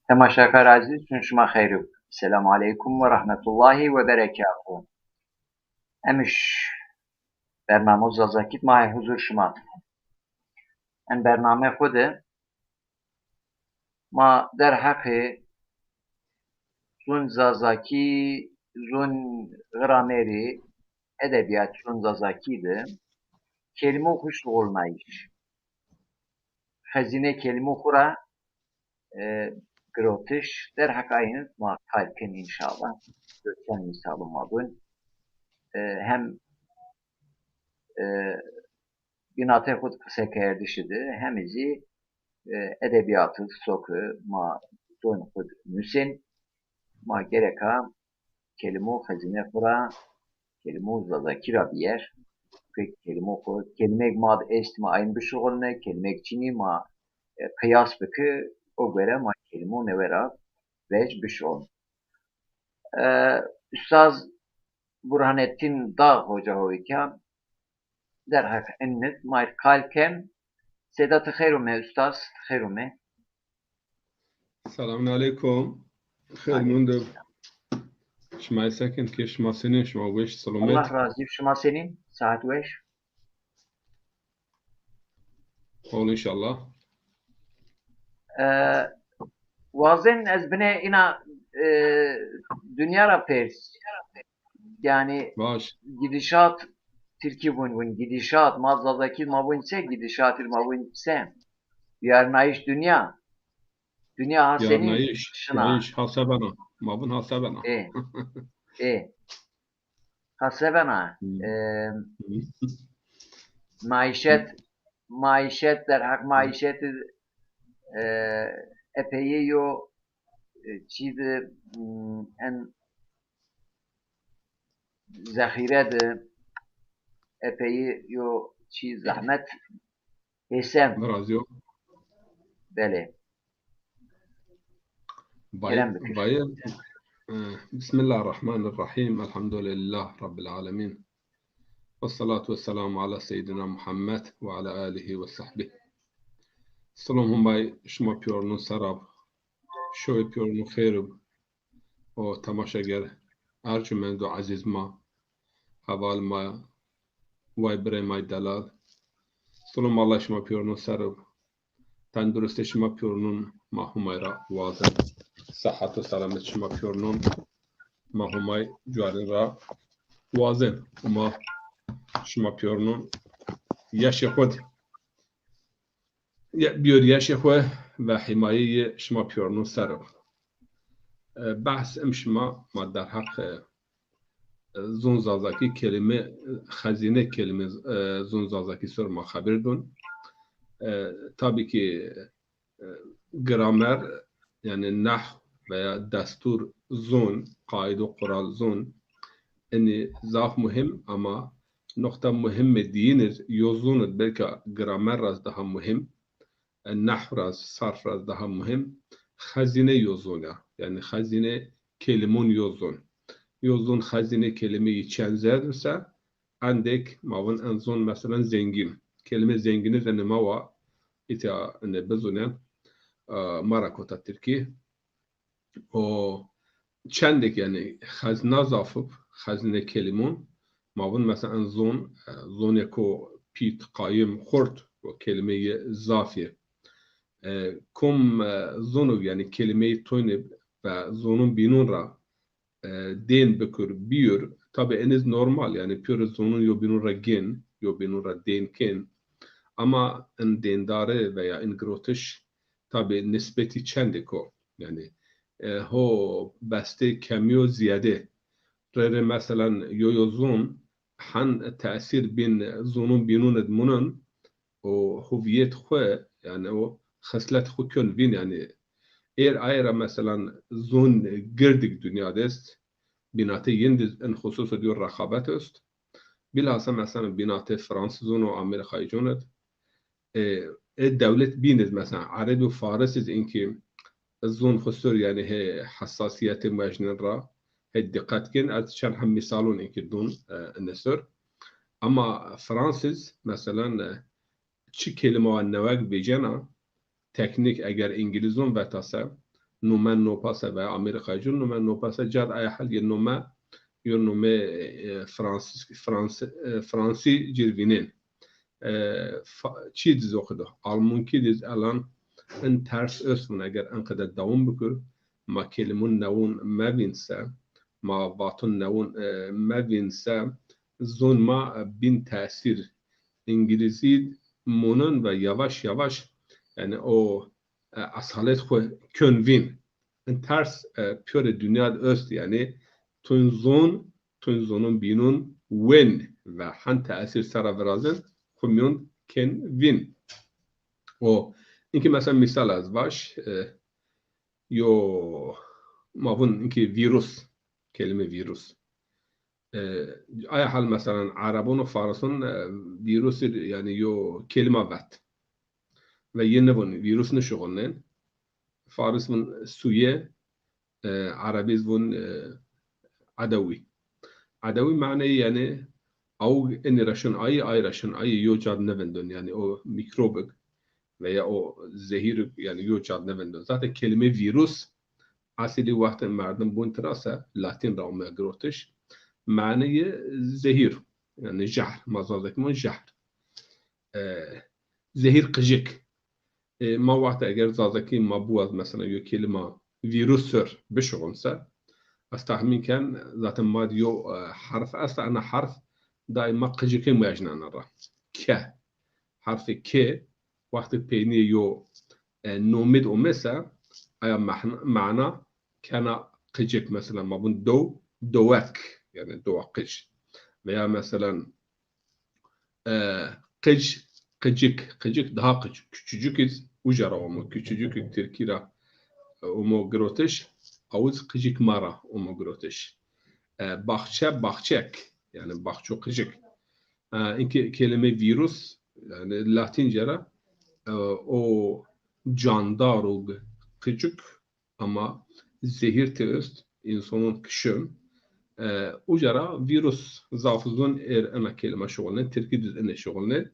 تماشاکار عزیز چون شما خیر و السلام علیکم و رحمت الله و برکاته. امش برنامه زازاکیت ماه حضور شما. این برنامه خود ما در حق زون زازاکی زون گرامری edebiyat زون زازاکی ده kelime okuş olmayış. Hazine kelime okura grotiş der hak aynı ma kalken inşallah. Gökten misalım adın. Hem binatê xwe qiseke dişidi hemî edebiyatı soku ma don xwe nûsên ma gereka kelime û xezîne xwe ra kelime û zazakî ra biyer kelime xwe kelimek ma di est ma ayn bişuxulne kelimek çînî ma qiyas bike o göre ma kelime û newê ra wej bişuxulin. Üstaz Burhanettin Dağ Hoca Hoyka در حق انت مایر کالکم سیدات خیرومه استاذ خیرومه سلام علیکم خیر مونده شما سکن که شما سنین شما ویش سلامت Allah razı شما سنین saat ویش قول انشالله وازن از bine اینا dünya را pers yani باش gidişat Türkiye bun gidişat mazdaki mabunse gidişat mabunse yarnayış dünya haseni yarnayış nayış hasabana mabun hasabana hasabana maişet der hak maişet epey yo çiğde en zahire de epey yo çiğ zahmet hesem razı bele bayım Bismillahirrahmanirrahim elhamdülillah Rabbil alemin ve salatu ve selamu ala seyyidina Muhammed ve ala alihi ve sahbihi Salam bay şuma piyorunu sarab şoy piyorunu khairub o tamaşager arjumendu aziz ma haval ma vay bre may dalal Salam Allah şuma piyorunu sarab tendurust şuma piyorunun mahumayra vazın صحت و سلامت شما پیورنون ما همای جوارن را وازن ما شما پیورنون یش خود بیور یش خود و حمایه شما پیورنون سر بحث ام شما ما در حق زون زازاکی کلمه خزینه کلمه زون زازاکی سر ما خبر دون tabii ki gramer yani nahv veya destur zon, kaide kural zon yani zaf mühim ama nokta mühim değildir. Yozunut belki gramer raz daha mühim, nahv raz, sarf raz daha mühim. Hazine yozuna yani hazine kelimun yozun. Yozun hazine kelimeyi çenzerse andek mavun enzon mesela zengin. Kelime zengini de mava ita ne bezunen marakota Türkiye o çendek yani hazne zafıp hazine kelimun mavun mesela zon yako pit qayım khort o kelimeyi zafi kum zonu yani kelimeyi toynib ve zonun binun ra den bekur biur tabi eniz normal yani pure zonun yo binun ra gen yo binun ra den ken ama en dendare veya en grotiş tabi nispeti çendeko yani هو بسته کمی و زیاده غیر مثلا یوزون حن تأثیر بین زونون بینون ادمونن و هویت خواه یعنی و خصلت خو کن بین یعنی ایره مثلا زون گردک دنیا دست بیناته یندز ان خصوص دیور رقابت است bilhassa مثلا بیناته فرانس زون و امریکای جوند دولت بیند مثلا عربی و فارسی اینکه الزون خسر يعني هي حساسيات ماجنن را هي الدقات كن عشان هم مثالون إنك دون النسر أما فرانسيز مثلا شي كلمة النواق بيجانا تكنيك أجر إنجليزون بتاسا نومه نوپاسه و امریکای جون نومه نوپاسه جاد ای حال یه نومه یه نومه فرانسی جیروینین چی دیز اوخده آلمان کی دیز الان ان ترس اسمون اگر انقدر دوام بکر ما کلمون نون مبینسه ما واتون نون مبینسه زون ما بین تاثیر انگلیسی مونن و yavaş yavaş yani o asalet xwe könvin in ters pure dünya öst yani tun zonun binun win ve han tesir sera verazin xumyon ken win o inki mesela misal az baş yo mavun inki virüs kelime virüs أي حال مثلا عربون و فارسون ویروس يعني يو كلمة بات و ينبون ويروس نشغلن فارس من سوية عربي زبون عدوي معناه يعني أو إن رشن أي رشن أي يوجد نبندون يعني أو ميكروبك veya o zehir yani يوجد نبندون zaten kelime virüs asili وقت مردم بون تراسة لاتين رامه جروتش معنی زهیر یعنی جهر مازادك من جهر زهیر قجك ما وقت اگر زازكي ما بوز مثلا يو كلمة فيروسر بشغنسا استحمين كان ذات ما ديو حرف اصلا انا حرف دائما قجك ما يجنا نرى ك حرف ك وقت بيني يو نومد ومسا ايا معنى كان قجك مثلا ما بون دوك يعني دوقش veya mesela qıcık daha küçücük iz ujara omo küçücük Türkiye omo groteş avuz qıcık mara omo groteş bahçek yani bahçe qıcık inki kelime virüs yani Latince'ra o candar o qıcık ama zehir teöst insanın kışın وجرا فيروس زافزون انا كلمه شغلنا تركيز ان شغلنا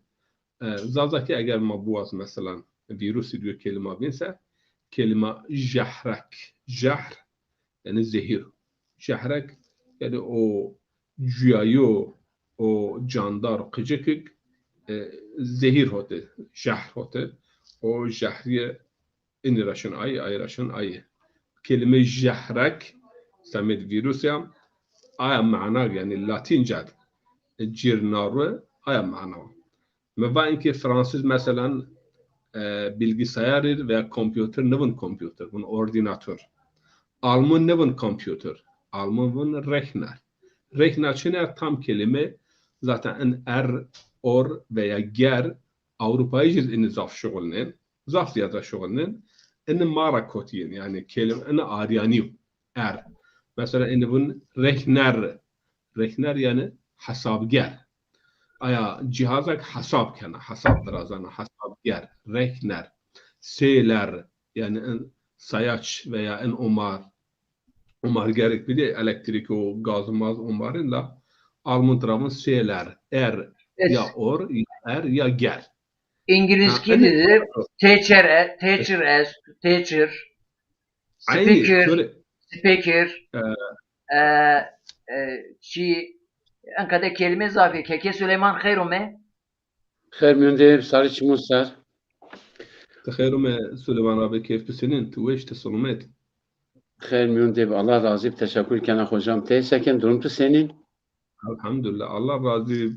زازاكي اگر ما بواز مثلا فيروس دو كلمه بينسا كلمه جحرك جحر يعني زهير جحرك يعني او جيايو او جاندار قجكك زهير هوته جحر هوته او جحريه ان راشن اي راشن اي كلمه جحرك سميت فيروس يعني آیا معناه yani Latince cirnarı آیا manav. Ve اینکه Fransız mesela bilgisayar veya kompüter nevin kompüter, bunun ordinatör. Alman nevin kompüter, Alman bunun rechner. Rechner çine tam kelime zaten en or veya ger Avrupa'yı in zaf şogulnen, zaf ziyada şogulnen, en mara kotiyin yani kelime en aryani Mesela en bunun rechner yani hesabger. Aya cihazak hesap kana, hesap birazana hesabger, rechner. Şeyler yani en sayaç veya en umar gerek bir de elektrik o gazımaz umarın da alman tarafın şeyler ya or ya ya ger. İngilizce dizi teacher, speaker, çi ankada kelime zafi keke Süleyman Kheyrume خير من ديب صار شي صار تخيلوا ما سليمان abi كيف تسنين تويش تصلمات خير من ديب الله razı teşekkür kana hocam teysekin durumtu senin Elhamdülillah Allah razı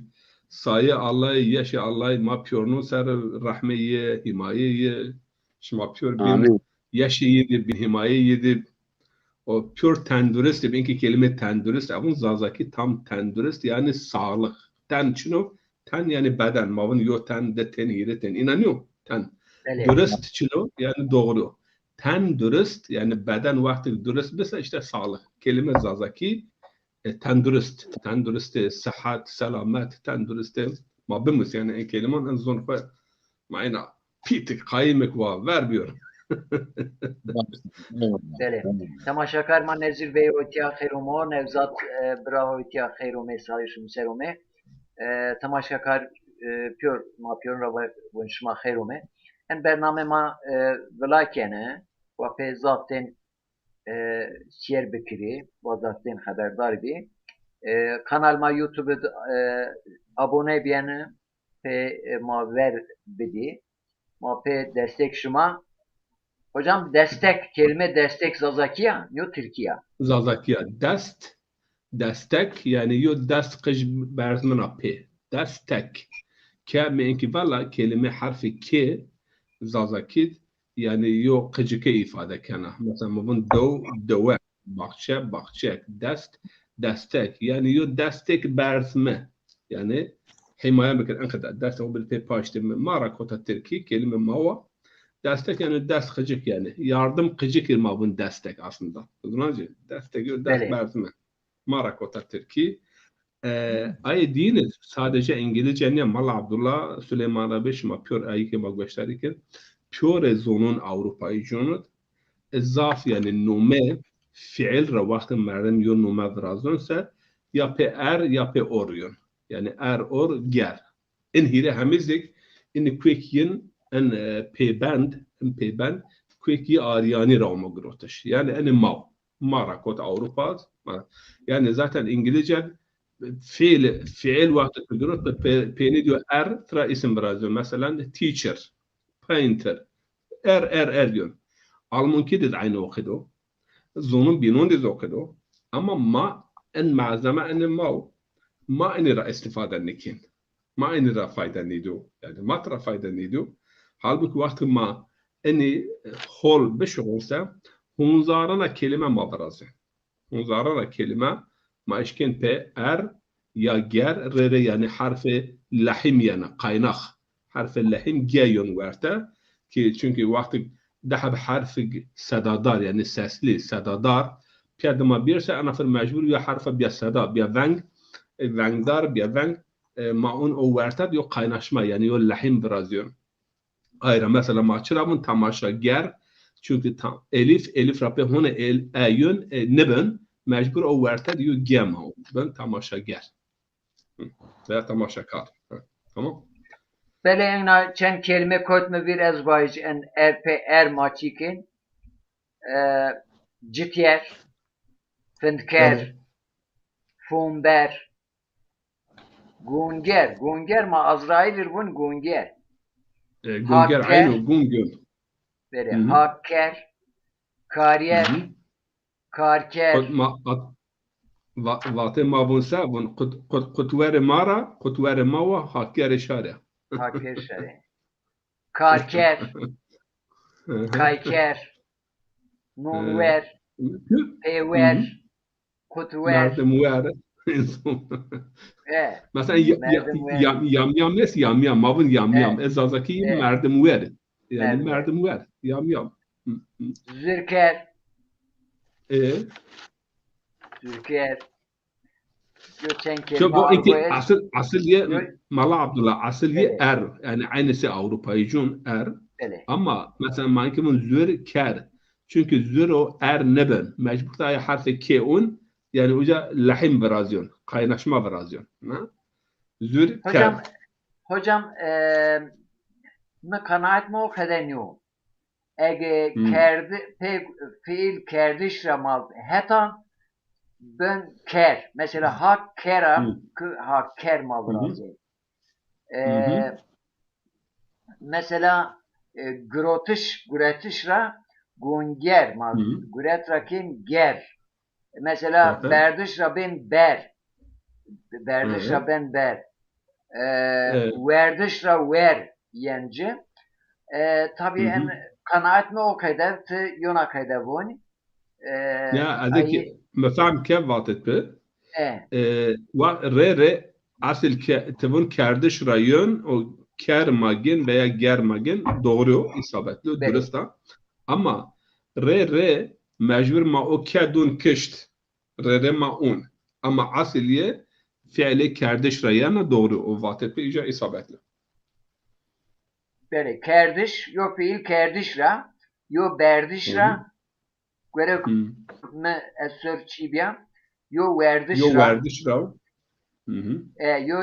sayı Allah yaşa Allah ma piyornu ser rahmeye himayeye şma piyor bin yaşayı bin himayeye o pür tendürist bin ki kelime tendürist avun zazaki tam tendürist yani sağlık ten çino ten yani beden mavun yo ten de ten hire ten inanıyor ten dürüst çino yani doğru ten dürüst yani beden vakti dürüst bise işte sağlık kelime zazaki tendürist sıhhat selamet tendürist ma bimus yani en keliman en zonfa معنا pitik kaymak var vermiyor بله تماشاکار من نزیر به اوتیا خیرومو نوزات برای اوتیا خیرومه سایشم سرومه تماشاکار پیور ما پیور را ونشما خیرومه en برنامه ما ولاکنه و پی zaten شیر بکری و zaten خبردار بی kanalıma YouTube'da abone beni pe ma ver bedi ma pe destek şuma hocam destek kelime destek zazakiya yo Türkiye Zazakiya destek yani yo dest kış berzmana pe destek ke menki valla kelime harfi ke zazakit yani yo kıcıke ifade kana mesela bunun dove bahçe destek yani yo destek berzme yani himaye mümkün enkıda destek o bir pe paşte mara kota Türkiye kelime mava destek yani dest kıcık yani yardım kıcık irma bunun destek aslında. Anladın destek yo dest berzme mara kota Türkiye ay diniz sadece İngilizce ne Mal Abdullah Süleyman Abiş ma pür ayı ki bagbeşleri ki pür zonun Avrupa'yı jonut zaf yani nume fiil ra vakti merdim yon nume drazonsa ya pe ya pe oryon yani or ger in hire hemizik in quickyin en peyben quickyi aryani ra omogrotiş yani en mara kot Avrupa yani zaten İngilizce fiil وقت تقدروا بينيديو ترى اسم برازيل مثلا teacher painter diyor. Alman kedi de aynı okudu. Zonun binun de okudu. Ama en malzeme en ma en ra istifade nikin. Ma en ra fayda nidu. Yani ma tra fayda nidu. Halbuki vakti eni hol beşugulsa hunzarana kelime ma brazil. Hunzarana kelime ma işken pe ya ger re yani harfi lahim yani kaynak harfi lahim geyon varta ki çünkü vakti daha bir harfi sadadar yani sesli sadadar piyadama birse ana fır mecbur ya harfi bir sada bir vengdar bir veng maun o varta yo kaynaşma yani yo lahim biraz yon ayrı mesela maçramın tamaşa ger çünkü elif rapi hone ayun neben mecbur o varta diyor gema ben tamaşa ger veya tamaşakar. Tamam. Bele engna çen kelime koytma bir ezbaycı en maçikin cityer fındker fumber gunger ma Azrail'ir bun gunger Gunger aynı gunger. Bele hakker kariyer karker Vate mavunsa bun kutvere mara kutvere mawa hakkere şare. Hakker şare. Karker kayker nunver pever kutver Merdemwer. Mesela yam nes yam mavun yam ezazaki merdemwer. Yani merdemwer yam. Zürker Türkiye göçen kelime bu iki asıl ye Mala Abdullah asıl ye yani aynısı Avrupa'yı ama mesela mankimin zür ker çünkü zür o neben mecbur da harfi keun yani uca lahim birazyon kaynaşma birazyon zür ker hocam ne kanaat mı o kadar ege fiil kerdiş ramal hetan ben ker mesela hak ker mal lazım. Mesela guretiş gunger mal guretrakin ger mesela berdiş ben ber berdiş ben ber verdiş ver yence tabii en kanaat mı o kadar yona kadar bu ya adaki mefhum kev vatet be re asıl tevun kardeş rayon o ker magin veya ger magin doğru isabetli dürüst ama re mecbur ma o kedun kişt re ma un ama asliye fiili kardeş rayana doğru o vatet be ica isabetli böyle kardeş yo fiil kardeş ra yo berdiş ra göre me esör çibya yo verdiş ra yo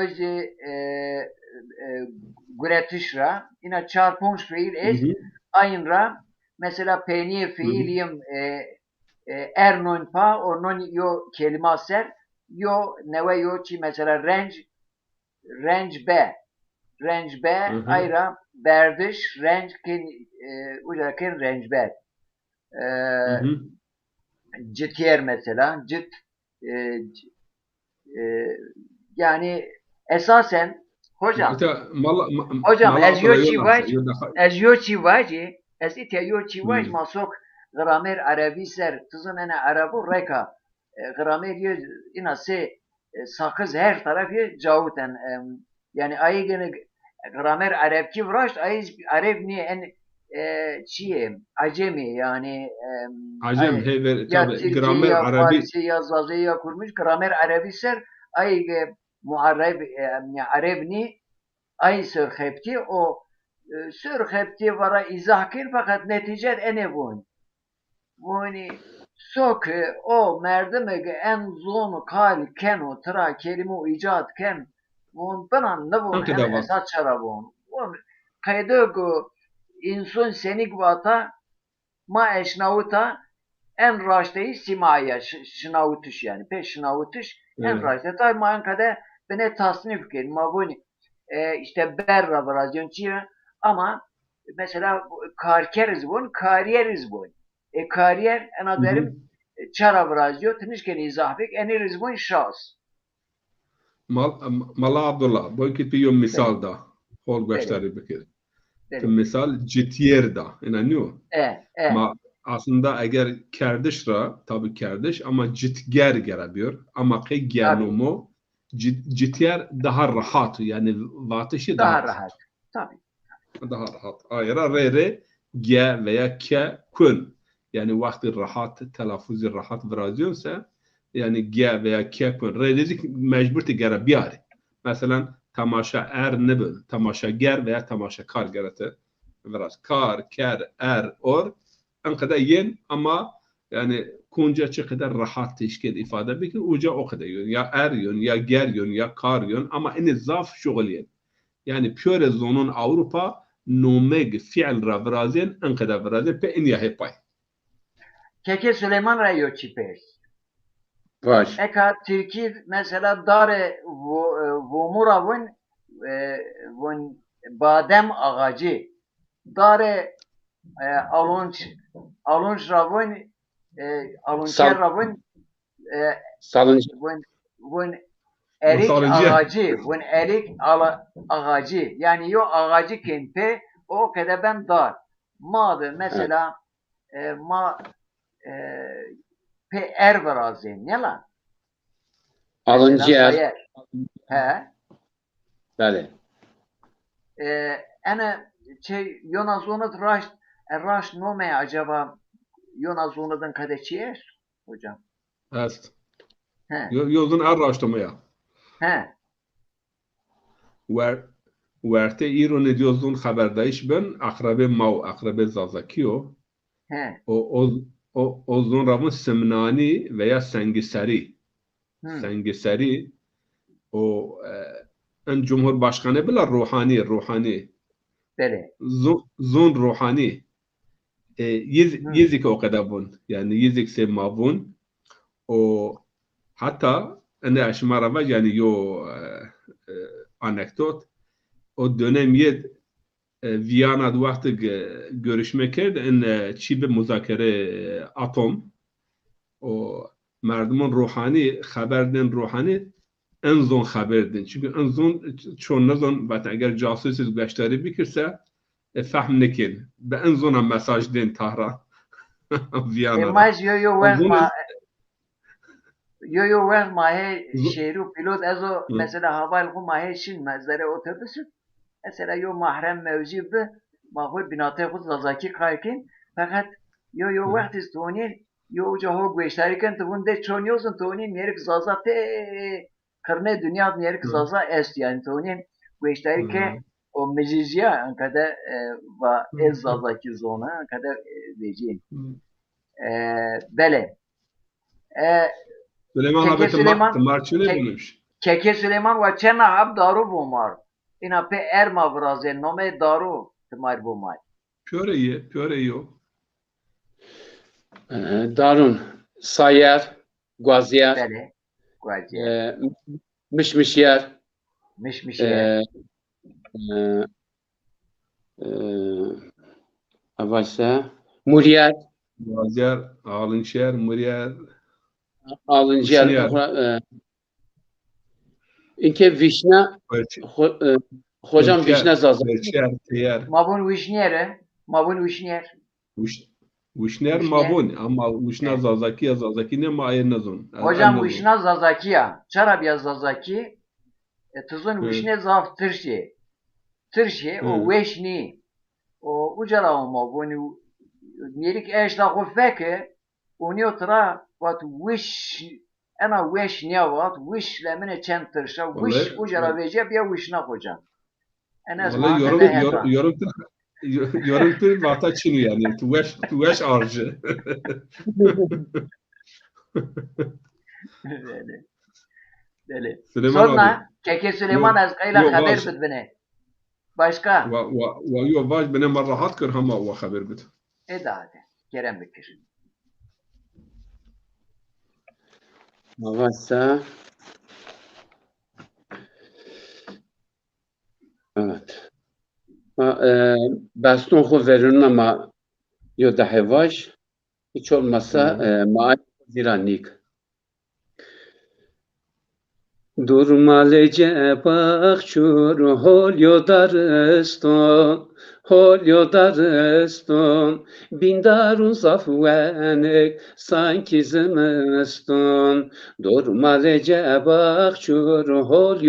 guretiş ra ina çarpmış fiil aynı ra mesela peyniye fiiliyim non pa o non yo kelime ser yo neve yo çi mesela renj be ayra berdiş renj kin ulakin renj be citiyer mesela yani esasen hocam ez yo çivaci ez ite yo çivac masok gramer arabi ser tuzun ene arabu reka gramer yo ina se sakız her taraf yo cavuten yani ayı gene gramer arabki vraş ayı arab ni en çiye acemi yani acem hever ya tabi Türkçe gramer ya arabi Farsi ya Zazi ya kurmuş gramer arabi ser ayı muharreb ya arabni ayı sörhepti o sörhepti vara izah kir fakat neticet ene bun yani sok o merdemege en zonu kal kenu tra kelime icat ken bun banan ne bun hem esat çara bun kaydogu insun senik vata ma eşnavuta en raşteyi simaya şınavutuş yani peş şınavutuş en raşte tabi ma enkade bene tasnif kelim ma bun işte berra varazyonçiye ama mesela karkeriz bun kariyeriz bun kariyer en aderim çara vrazyo tınışken izahbek eniriz bun şahs Mala Abdullah boy ki piyo misal da hol gösteri bekir misal citiyer da inanıyor ma aslında eğer kardeş ra tabi kardeş ama citger gelebiyor ama ki gernumu citiyer daha rahat yani vatışı daha rahat tabi daha rahat ayra re ge veya ke kun yani vakti rahat telaffuzu rahat vrazıyorsa yani ge veya ke kun re dedik mecbur te gere biyari mesela tamaşa ne bil tamaşa ger veya tamaşa kar gerete biraz kar ker or en kadar yen ama yani kunca çı kadar rahat teşkil ifade bekir uca o kadar yön ya yön ya ger yön ya kar yön ama en zaf şoğul yen yani pure zonun Avrupa nomeg fiil ra vrazin en kadar vrazin pe in ya hepay Keke Süleyman Rayo Çipers baş eka Türkiye mesela dare vomuravun vun badem ağacı dare alunç ravun alunçer ravun salıncı vun erik ağacı vun erik ağacı yani yo ağacı kempe o kadar ben dar madı mesela ma pe vrazin ne lan alıncı he bale ana Yonazonat raş nome acaba Yonazonat'ın kadeçiyer hocam است yolun araştırmaya ورته ایرو ندیوزون خبردایش بن اقربه ماو اقربه زازکیو o zon ramon semnani veya sengisari o en cumhurbaşkanı bile ruhani zon ruhani yizik o kadar bun yani yizik se mavun o hatta ene aşmara var yani yo anekdot o dönem yed Viyana'da vakti görüşme kerdi en çibe müzakere atom o merdimin ruhani haberden ruhani en zon haberdin çünkü en zon çoğun nezon bat eğer casusiz gösteri bikirse fahm nekin be en zona mesaj den Tahran Viyana'da mas yo mahe şehru pilot ezo mesela haval ku mahe şin mezere otobüsü mesela yo mahrem mevzi be mahul binatı khud zazaki kaykin fakat yo vakti stoni yo jaho gösteriken tuvun de çonyozun toni merik zazate karne dünya merik zaza est yani toni gösterike o mecizya kadar va ez zazaki zona kadar vecin bele Keke Süleyman ve çena ab daru bumar. İna pe erma vraze nome daru tımar bumar. Pöre yo. Darun. Sayer. Guaziyer. Beli. Guaziyer. Mişmişyer. Mişmişiye. Avaysa. Muriyer. Guaziyer, Alınşehir, Muriyer, Alıncıyer. Uşniyer, İnke vişne. Hocam vişne zazak. Berçer, Teyer, Mabun vişniyere. Mabun vişniyer. Uşner Uşniyer. Mavun ama Uşna Zazaki ne mayer nazon. Hocam vişna zazakiya. Çarabiya zazaki. Tuzun Hı. vişne zaf tırşi. Tırşi o veşni. O ucala o mabun. Mirik eş da kufeke. Oni otra vat wish. Ana wish niya vat. Wish lemine çen tırşa. Wish ucala vece bir wishna hocam. Valla yorum tür vata çinu yani. Tuveş arjı. Deli. Süleyman abi. Sonra Keke Süleyman Ezkay'la haber bidbine. Başka? Yo vaj bine rahat kır hama o haber bid. Eda hadi. Kerem Bekir. Avaysa. Evet. Baston xo verin ama yo da hevaj. Hiç olmazsa maaş ziranik. Durmalece bakçur hol yodariston bindarun zafvenek sanki zimeston durmalece bakçur hol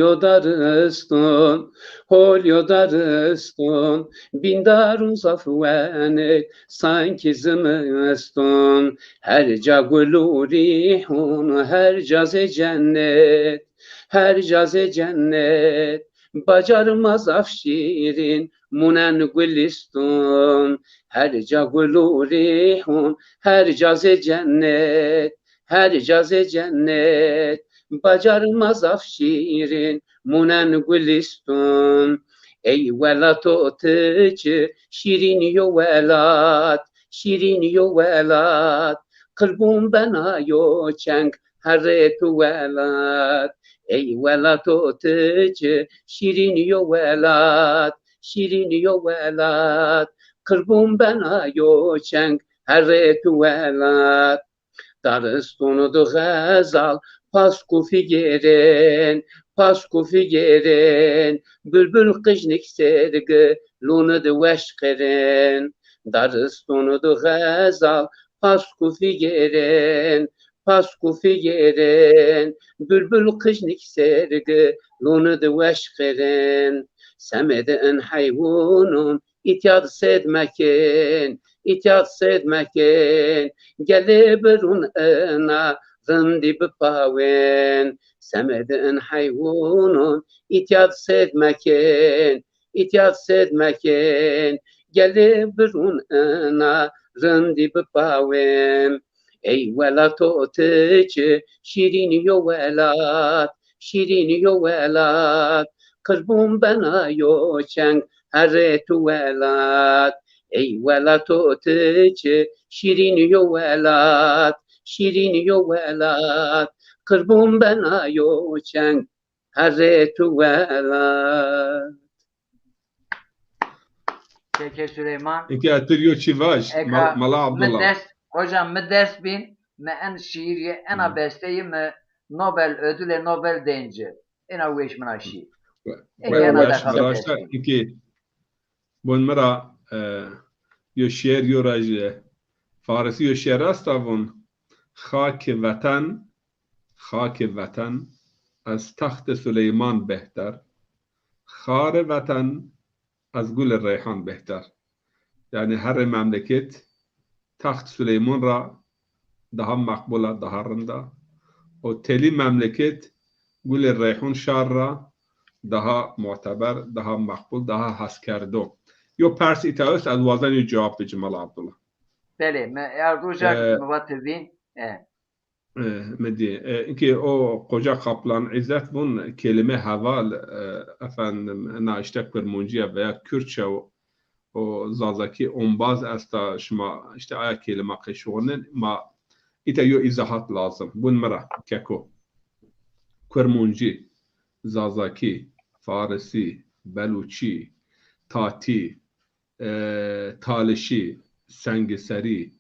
yodariston bindarun zafvenek sanki zimeston her cagulurihun her caze cennet her caze cennet bacarmaz afşirin munen güliston her cagulurihun her caze cennet bacarmaz afşirin munen güliston ey velat otıcı şirin yo velat kırbun bena yo çenk herretu velat ey velat otıcı şirin yo velat kırbun bena yo çenk herretu velat daristonu du gazal pasku figeren bülbül kıjnik sergi lunu du veşkeren daristonu du gazal pasku figeren bülbül kıjnik sergi lunu du veşkeren semeden hayvunun itiad sedmeken geleberun ena zindi bipawen semeden hayvunun itiad sedmeken geleberun ena zindi bipawen ey velat otıcı şirin yo velat kırbun bena yo çenk herretu velat ey velat otıcı şirin yo velat kırbun bena yo çenk herretu velat. Keke Süleyman. İki atırıyor çivaj. Mala Abdullah. Hocam müddes bin me en şiiriye en besteyi me Nobel ödüle Nobel deyince en veşmina şiir. Arkadaşlar iki bunlara yo şiir yo raje Farisi yo şiir astavun خاک وطن از تخت سلیمان بهتر خار وطن از گل ریحان بهتر yani her memleket taht Süleyman'a daha makbula, daha rında. O teli memleket gül reyhun şarra daha muteber, daha makbul, daha haskerdo. Yo pers itaös az vazan yo cevap de Cemal Abdullah. Beli, me yardımcak muvattibin. Medya. Ki o koca kaplan İzzet bun kelime haval efendim naiştek bir munciye veya Kürtçe o zazaki onbaz asta şma işte ayak kelime qeşoğunun ma ita yo izahat lazım. Bun mera keko. Kurmunci, zazaki, farisi, beluçi, tati, talişi, sengiseri,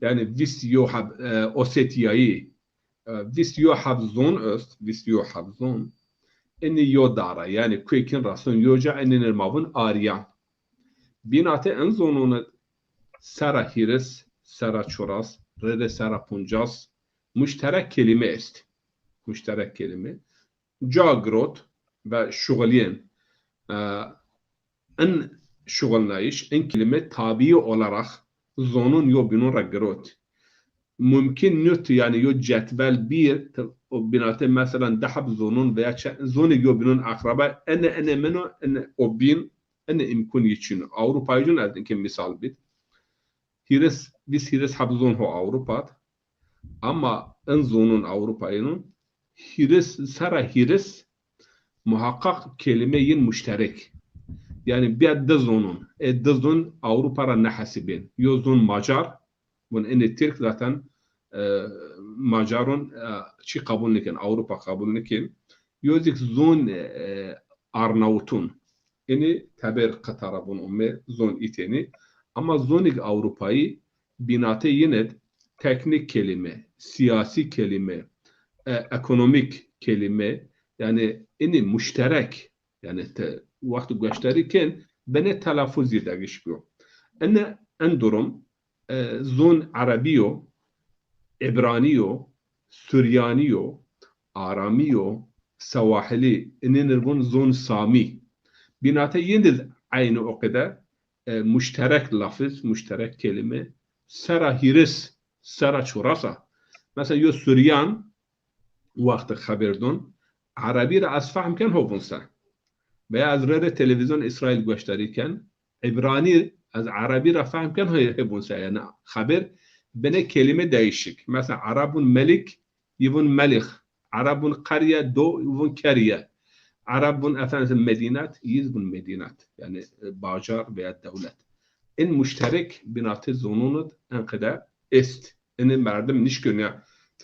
yani vis yo hab Osetyayı, vis yo hab zon öst, vis yo hab zon. Eni yo dara yani kuykin rasun yoca eniner mavun aryan. Binate en zonunu sera hiris, sera çoras, rede sera puncas, müşterek kelime est. Müşterek kelime. Cagrot ve şugaliyen en şugalnayış, en kelime tabi olarak zonun yo binun ragrot. Mümkün nüt yani yo cetvel bir o binate mesela dahab zonun veya zonu yo binun akraba ene meno ene o bin ene imkun için Avrupa'yı nereden ki misal bit hiris biz hiris habzon ho Avrupa ama en zonun Avrupa'nın hiris sara hiris muhakkak kelimeyin müşterek yani bir de zonun de zon Avrupa'ra ne hasibin yo zon Macar bunun ene Türk zaten Macarun çi kabul nikin Avrupa kabul nikin yozik zon Arnavutun yani taber Katar'a bunun umme zon iteni ama zonik Avrupa'yı binate yine teknik kelime, siyasi kelime, ekonomik kelime yani ini müşterek yani vakti gösterirken beni telaffuz edilmiş bu. En durum zon Arabiyo, İbraniyo, Süryaniyo, Aramiyo, Savahili, inin zon Sami. Binate yine aynı o kadar müşterek lafız, müşterek kelime, sera hiris, sera çorasa. Mesela yo Süryan, vakti haberdon, Arabi ra az fahmken hovunsa. Veya az rede televizyon İsrail gösterirken, İbrani az Arabi ra fahmken hovunsa. Yani haber bene kelime değişik. Mesela Arabun melik, yivun melik. Arabun kariye, do, yivun kariye. Arabun efendim medinat, yizbun medinat. Yani bacar veya devlet. En müşterek binatı zonunut en kadar est. En merdim niş günü.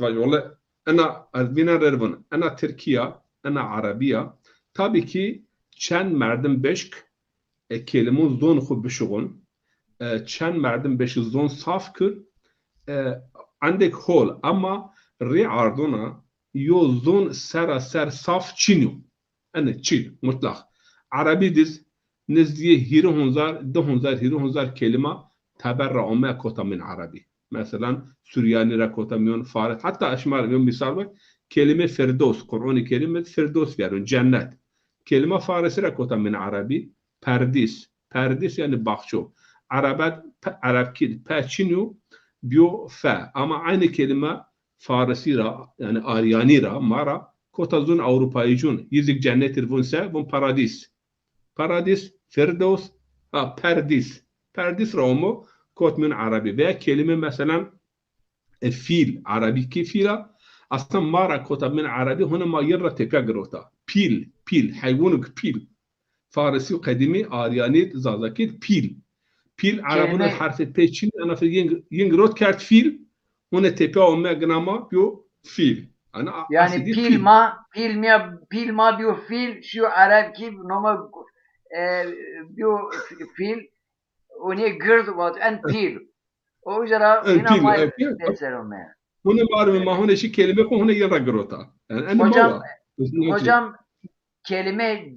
Valla ana bina rervun. Ana Türkiye, ana Arabiya. Tabii ki çen merdim beşk kelime zon xu bişugun. Çen merdim beş zon saf kır. Andek hol ama ri ardona yo zon ser saf çinu. Ene çin mutlak. Arabi diz nizdiye hiri hunzar, de hunzar, hiri hunzar kelime taberra olmaya kota min Arabi. Mesela Süryani ra kota min Faris. Hatta aşmar misal bak kelime Firdos, Kur'an-ı Kerim'de Firdos verin cennet. Kelime Farisi ra kota min Arabi perdis. Perdis yani bahço. Arapki peçinu biyo fe. Ama aynı kelime Farisi ra yani Aryani ra mara kota zon Avrupa'yıcun. Yizik cennettir bunse bun paradis. Paradis, Firdos, perdis. Perdis ra omu kot min Arabi. Veya kelime mesela fil. Arabi ki fila aslında mara kota min Arabi hona ma yerra tepe grota. Pil. Hayvanuk pil. Farisi kadimi Aryani zazakit pil. Pil Arabının harfi peçin ana yin grot kert fil. Hona tepe omu gnama biyo fil. Yani pilma biyo fil şu Arap ki noma biyo fil onu gırd vat en pil. O yüzden yine mal deser olmaya. Bunu var mı mahun eşi kelime ko hone yara grota. Yani hocam kelime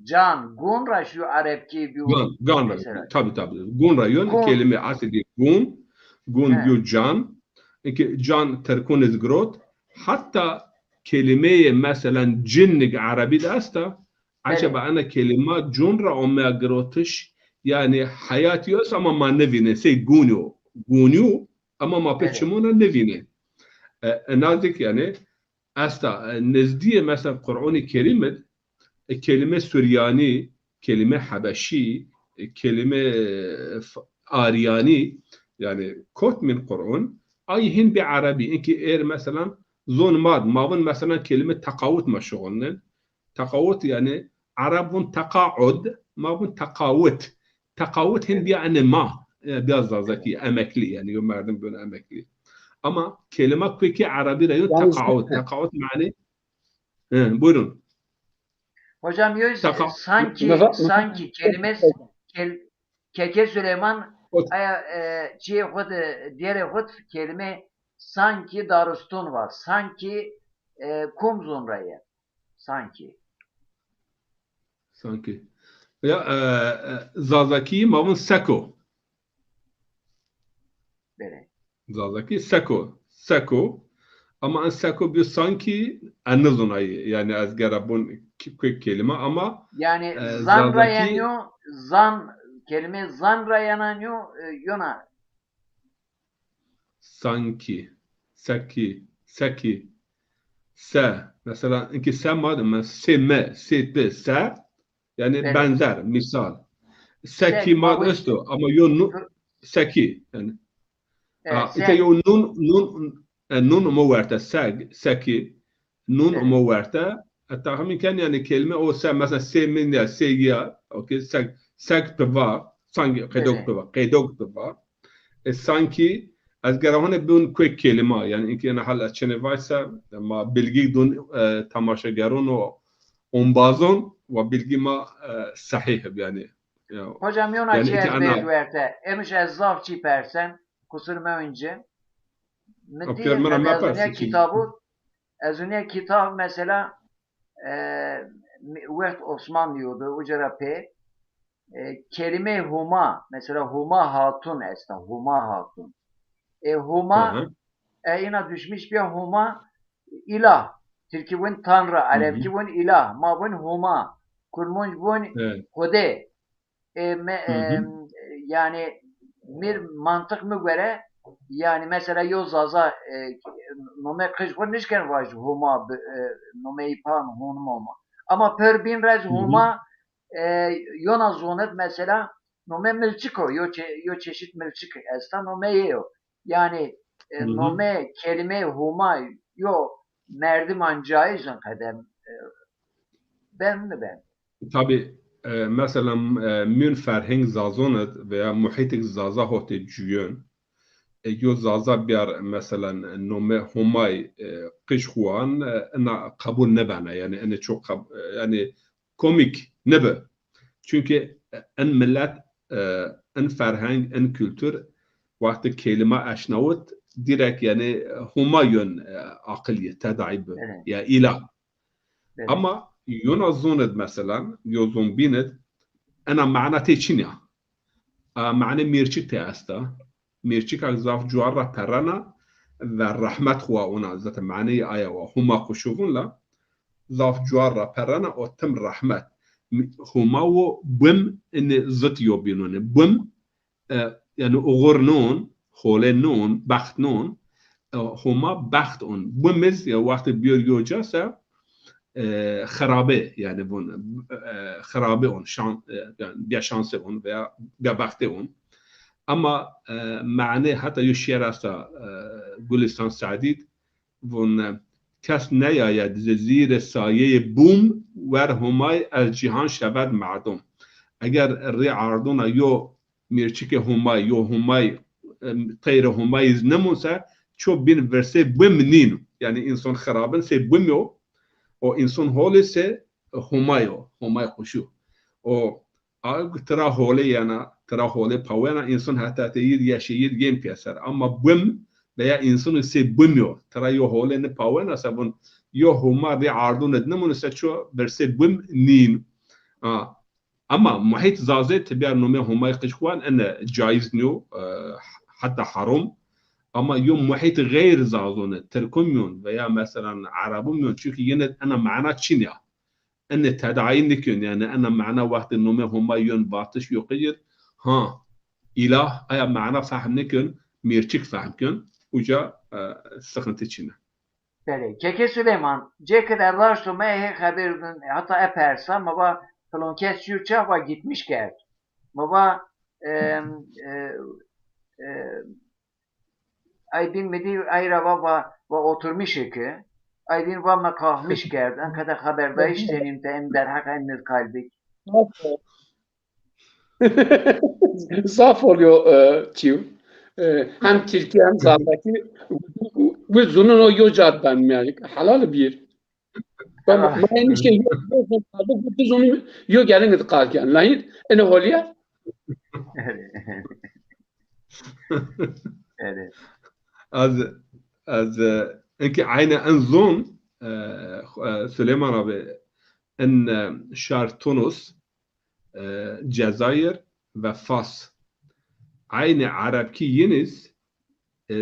can gunra şu Arap ki biyo gunra tabi gunra yön kelime asli gun biyo can ki can terkuniz grot hatta kelimeye mesela cinnik Arabi de asta acaba ana kelime cunra olmaya grotiş yani hayat yok ama ma nevine say gunu ama ma peçimuna nevine nazik yani asta nezdiye mesela Kur'an-ı Kerim'de kelime Süryani kelime Habeşi kelime Aryani yani kot min Kur'an ayhin bi Arabi inki mesela zon mavun mesela kelime takavut meşgulnen takavut yani Arabun takaud mavun takavut تقاوت هن بیا ان ما بیا زازکی emekli yani yo merdim böyle emekli. Ama kelime peki Arabi rayon Yani takaut. Takaut mani buyurun. Hocam diyor Takaut sanki kelimesi Keke Süleyman ciye hud diğer hud kelime sanki darustun var. Sanki kum zunraya. Sanki. Ya zazaki mavun seko. Böyle. Zazaki seko. Ama en seko bir sanki anladın yani az garabun kelime ama yani zazaki kelime zanrayanıyor yona sanki seki se mesela inki se madem seme sete se yani evet. benzer misal seki mad östü ama yo seki yani ite yo nun موارته سكي نون موارته التعامل كان يعني كلمة أو مثلا سيمين يا سيجيا أوكي سك بفا سانجي قيدوك بفا سانكي أذكرهن بدون كويك كلمة يعني إنك أنا هلا تشنفايسا ما بلجي دون تماشاگرون وأنبازون وبلجي ما صحيح يعني hocam yona çer bedverte emiş ezzaf çi persen kusurma önce Ezuniye kitap mesela Vert Osman diyordu ucara pe kelime huma mesela huma hatun esna huma hatun huma yine düşmüş bir huma ilah Türkçe bun tanrı Arapça bun ilah ma bun huma kurmunç bun hode yani bir mantık mı göre yani mesela yozaza nome kışkın nişken var huma nome ipan huma ama per bin raz huma yona zonet mesela nome milçiko yo çeşit milçik esta nome yo yani nome kelime huma yo merdim ancayızın kadem ben. Tabii mesela mün ferheng zazonet veya muhitek zaza hote cüyön yo zaza biyar mesela nome humay kışkuan ana kabul nebana yani ene çok yani komik nebe çünkü en millet en ferheng en kültür vakti kelime aşnavut direkt yani humayun akıllı tedaibi ya ilah ama ينظن مثلا يظن بيند انا معناته چينيا معنى ميرچيك تاستا ميرچيك اغزاف جوارا پرانا و رحمت خوا اونا ذات معنى ايا وهما قشوفون لا زاف جوارا پرانا او تم رحمت هما و بم ان زت يوبينون بم يعني اغرنون خولنون بختنون هما بختون بمز يا وقت بيور يوجاسا خرابه yani bunu خرابه on yani bir şansı on veya bir vakti on ama mane hatta yüşyer asta Gülistan Saadid bun kes ne ya zir saye bum ver humay el cihan şebed ma'dum eğer ri arduna yo mirçike humay yo humay tayre humay iznemusa çok bin verse bum ninu yani insan kharaben se bum yo o insan hole se humay kuşu o tra hole yana tra hole pavena insan hatta teyir yaşayır gen piyasar ama bum veya insan se bumyo tra yo hole ne pavena sabun yo huma ri ardun ednemun se ço verse bum nin ama muhit zazet tabiar nume humay kışwan ene caiz niyo hatta haram ama يوم محيط غير زازونه تركميون veya مثلا عربيون çünkü yine ana mana Çinya en tedayın dikün yani ana mana vakti nume huma yön batış yokayır ha ilah aya mana fahm dikün mirçik fahmkün uca sıkıntı Çin'e. Bele Keke Süleyman ceket erlaştı mehe haberin hatta epersa maba falan kes yurça va gitmiş ger maba Aydın medi ayra va oturmuş ki Aydın va makahmış gerden kadar haberdayış senin de ender hak ender kalbik. Zaf oluyor çiv. Hem Türkiye hem Zaf'taki bu zunun o yocadan yani halal bir. Ama Evet. aynı şey yok. Bu zunun yok gelin kalken. Lahir ne oluyor? Evet. از از اینکه عین انظن سلیمان abi ان شهر تونس جزایر و فاس عین عرب کی یeniz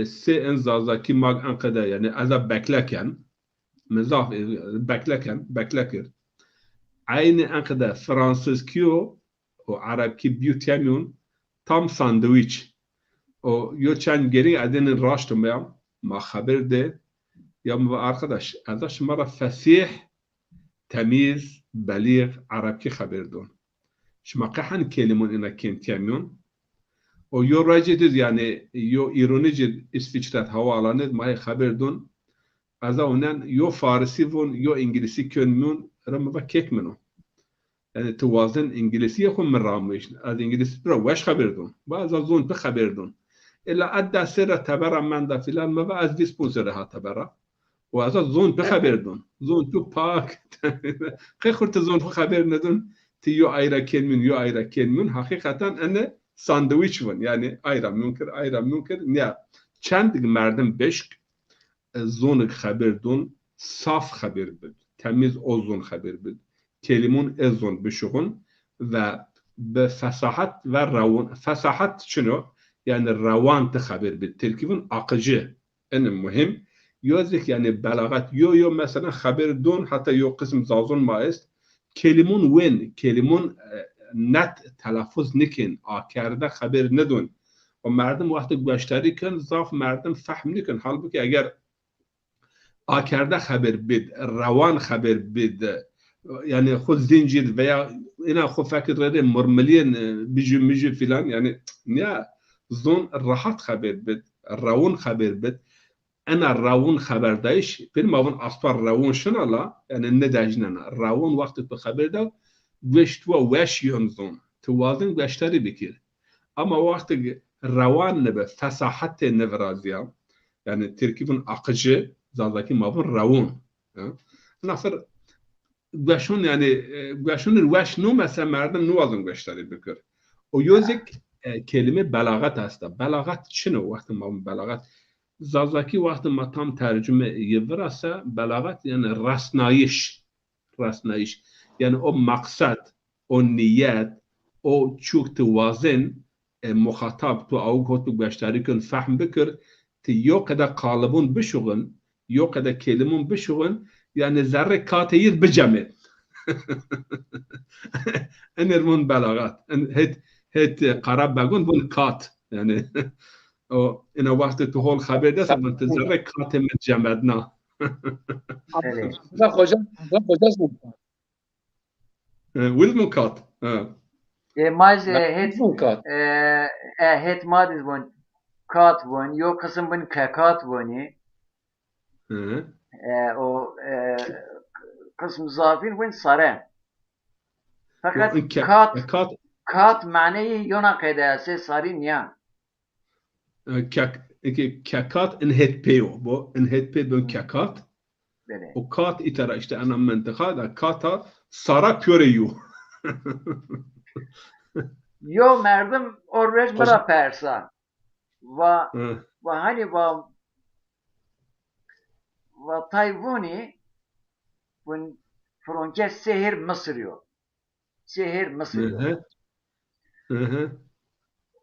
سه انزازaki mag ankada yani azab bekleken mezaf beklekir aynı ankada Fransız kiyo o Arap ki büyütemiyon tam sandviç o yo çen geri adenin raştım ya ma haber de ya arkadaş ازش مرة فسيح تمييز بليغ عربي خبر دون شما قحن كلمون إنا كنتياميون o yo racediz yani yo ironicid İsviçret havaalanı maya haber dun aza onen yo Farisi von yo İngilisi könmün ramava kekmeno yani tuvazen İngilisi yakun meramış az İngilisi bira weş haber dun bazı zon pe haber dun illa adda sirra tabara manda filan ma az vi sponsor ha tabara وهذا زون بخبر دون زون تو باك خير خرت زون خبر ندون تيو ايرا كلمن يو ايرا كلمن حقيقة انا ساندويتش ون يعني ايرا ممكن نيا چند مردم بشک زون خبر دون صاف خبر بود تمیز o زون خبر بود kelimun ezon bişuğun ve fasahat ve ravun fasahat şunu yani ravan haber bir terkibin akıcı en mühim yazık yani belagat yo mesela haber don hatta yo kısım zazon maist kelimun kelimun net telaffuz nikin akerde haber nedon و مردم وقتی گوشتاری کن ضعف مردم فهم نکن halbuki eğer akerde haber bid ravan haber bid yani خود zincir veya yine خود فکر رده مرملین بیجو filan yani ne zon rahat haber bid ravun haber bid ana ravun haberdayış benim avun asfar ravun şunala yani ne dajnana ravun vakti tu haberde gweştwa weş yon zon tuwazın gweştari bikir ama vakti ravan nebe fesahat nevraziya yani terkibin akıcı zaldaki mavun ravun nasır gweşun yani gweşunun weş nu mesela merdim nu azın gweştari bikir o yüzük kelime belagat hasta belagat çino vakti mavun belagat zaldaki vakti ma tam tercüme yıvrasa belagat yani rasnayiş yani o maksat o niyet o çok tuvazın مخاطب تو او تو گشتاری کن فهم بکر تی یو قدا قالبون بشغن یو قدا کلمون بشغن yani ذره کاتیز بجمع انرمون بلاغات هت قرب بگون بون کات yani o ina vakti tu hol haber desa ben ذره کات من جمعنا Evet. Hocam wilmon کات Maz het Bunkat. het madiz bun kat bun yo kısım bun kekat buni o kısım zafir bun sare. Fakat kat maneyi yona kedese sari niya. كاكات انهت بيو بو انهت بي بون كاكات Böyle. وكات إترا إشتا أنا منطقة كاتا صارا بيوريو Yo merdim orveş mera persa. Va hani va Tayvani bun fronke sehir Mısır yo. Sehir Mısır yo.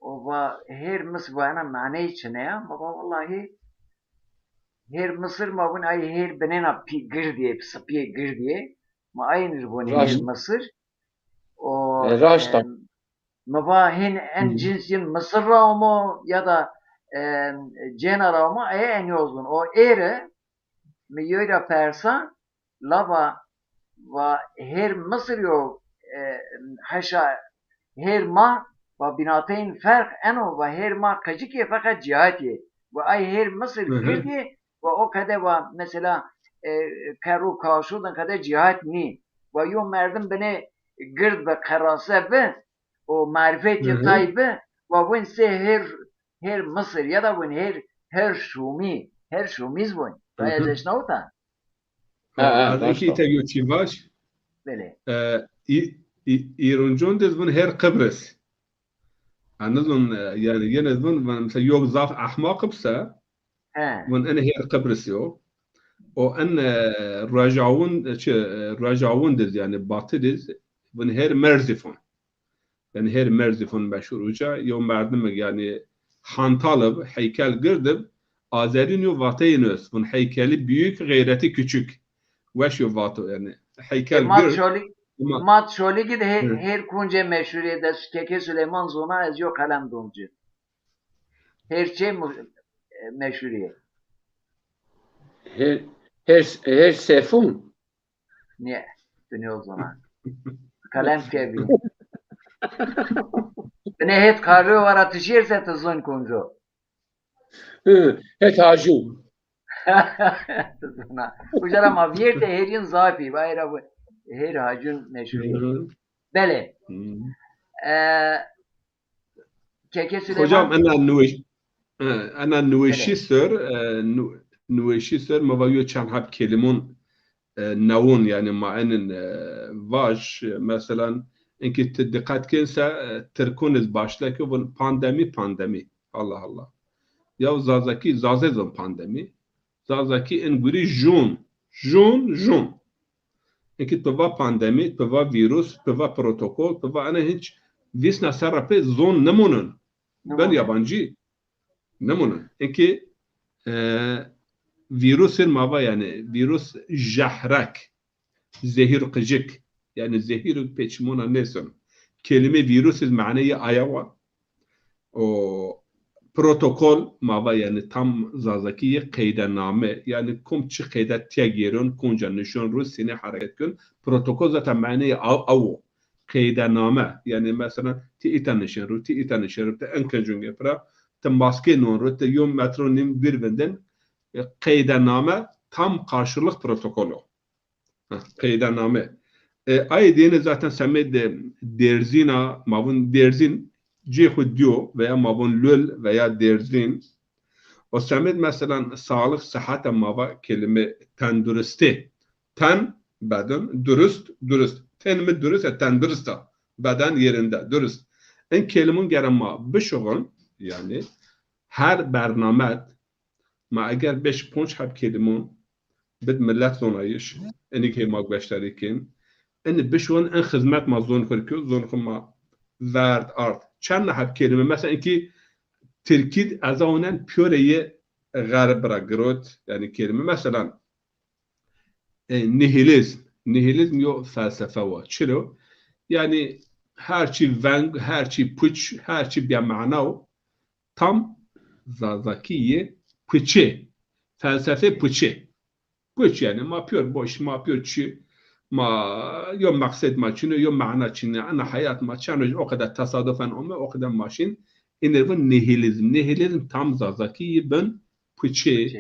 O va her Mısır bana mane içine ya. Baba vallahi her Mısır ma bun ay her benena pi gir diye sapiye gir diye. Ma aynı bun her Mısır. O Raşta. ma hin en cinsin Mısır mu ya da Cenara mı en yozun. O ere mi yöre persa lava va her Mısır yo haşa her ma و بناتین فرق انو و هر ما کجی که فقط جهاتیه و ای هر مصر گردیه و او کده و مثلا کرو کاشودن کده جهات نی و یو مردم بنه گرد به قراسه به o marifeti taybe ve bun se her Mısır ya da bun her Şumiz bun. Raya zeşnavta. از اینکه ایتالیو چی باش Böyle. ایرونجون دز بون هر قبرس anladın yani yine bunun mesela yok zaf ahmak bsa bunun en her Kıbrıs yok o en rajavun diz yani batı diz bunun her Merzifon yani her Merzifon meşhur uca yok merdim yani hantalıp heykel girdip Azerin yok vatayınız bunun heykeli büyük gayreti küçük veş yok vatı yani heykel gird mat şoli gid her kunce meşhuriye de Keke Süleyman Zona ez yok kalem doncu. Her şey meşhuriye. Her sefun. Niye? Dönüyor zona. Kalem kebi. Ne het karı var atışırsa tızın kuncu. Het hacum. Ujara ma vierte herin zafi bayra bu her hacun meşhur. Bele. Keke Süleyman. Hocam ana nüveşisör mavayo çan hap kelimun navun yani ma'anin vaş mesela inki dikkat kense terkuniz başlaki bu pandemi Allah Allah ya zazaki zazezon pandemi zazaki en guri jun inki peva pandemi peva virüs peva protokol peva ana hiç visna sarrafe zon nemunun ben yabancı nemunun inki virüsün mava yani virüs jahrak zehir qıcık yani zehir peçmuna neson kelime virüsüz ma'nayı ayava o protokol mava yani tam zazakiye kaydaname yani kum çi kaydat tiyagiron kunca nişon Rusini hareket kun protokol zaten ma'nayı avu kaydaname yani mesela ti itanışır te enkancun yapra te maske nonru te yom metronim birbinden kaydanname tam karşılık protokolü. Kaydanname. Ay diyene zaten semed derzina mavun derzin cihud diyor veya mavun lül veya derzin. O semed mesela sağlık sıhhat mava kelime tendürüste. Ten beden dürüst. Ten mi dürüst tendürüsta. Beden yerinde dürüst. En kelimun gerama bişoğun yani her bernamet ما اگر بهش پونچ حب کلمون بد ملت زونایش اینی که ما گوشتاری کن این بشون این خدمت ما زون کرد زون ما ورد آرد چند حب کلمه مثلا اینکه ترکید از آنن پیوره غرب را گروت یعنی کلمه مثلا نیهیلیزم یا فلسفه و چرا یعنی هرچی ونگ هرچی پوچ هرچی بیا معناو tam zazakiye pıçı, felsefe pıçı. Pıçı yani ma pür boş, ma pür çi, ma yok maksat ma çine, yok mana çine, ana hayat ma çane o kadar tesadüfen ama o kadar maşin. İnervin nihilizm. Nihilizm tam zazaki ben pıçı.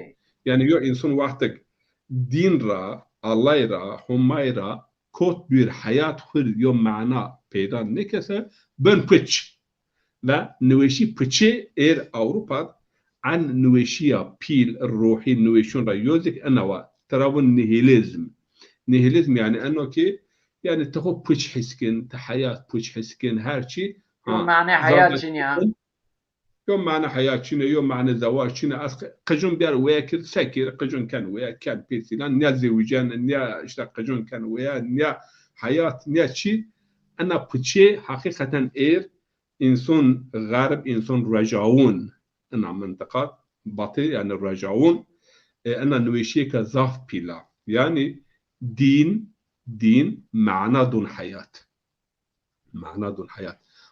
Yani yok insan vakti din ra, Allah ra, Hummay ra, kot bir hayat hır yok mana peyda ne kese ben pıç. Ve nüveşi pıçı Avrupa عن نوشيا بيل الروحي نوشون ريوزك أنوا ترابون نيهيليزم يعني أنه كي يعني تخو بوش حسكن تحياة بوش حسكن هرشي يوم معنى حياة شنيا يوم معنى حياة شنيا يوم معنى زواج شنيا قجون بيار وياكر ساكر قجون كان ويا كان بيسيلان نيا زوجان نيا اشتاق قجون كان ويا نيا حياة نيا شي أنا بوشي حقيقة إنسان غرب إنسان رجعون أنا منطقة باطل يعني الرجعون أنا نوشيك كزاف بيلا يعني دين معنى دون حياة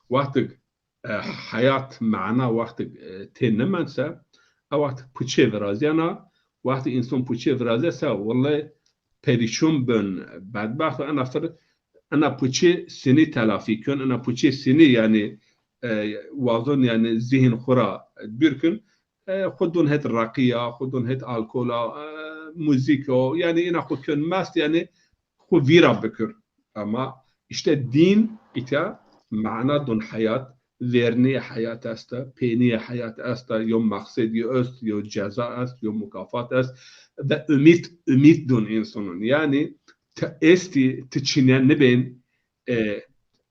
وقت حياة معنى وقت تنمنسا أو وقت بوشي فرازيانا وقت إنسان بوشي فرازيسا والله بريشون بن بدبخت أنا بوشي سني تلافي كون أنا بوشي سني يعني وازون يعني ذهن خورا بيركن خدون هت الراقية خدون هت الكولا موزيكو يعني أنا خد كون ماست يعني خو فيرا بكر أما işte din ite معنا دون حياة ذرني حياة است پینی حياة است یا مقصدی است یا جزا است یا مکافات است و امید دون انسانون yani esti تچینه نبین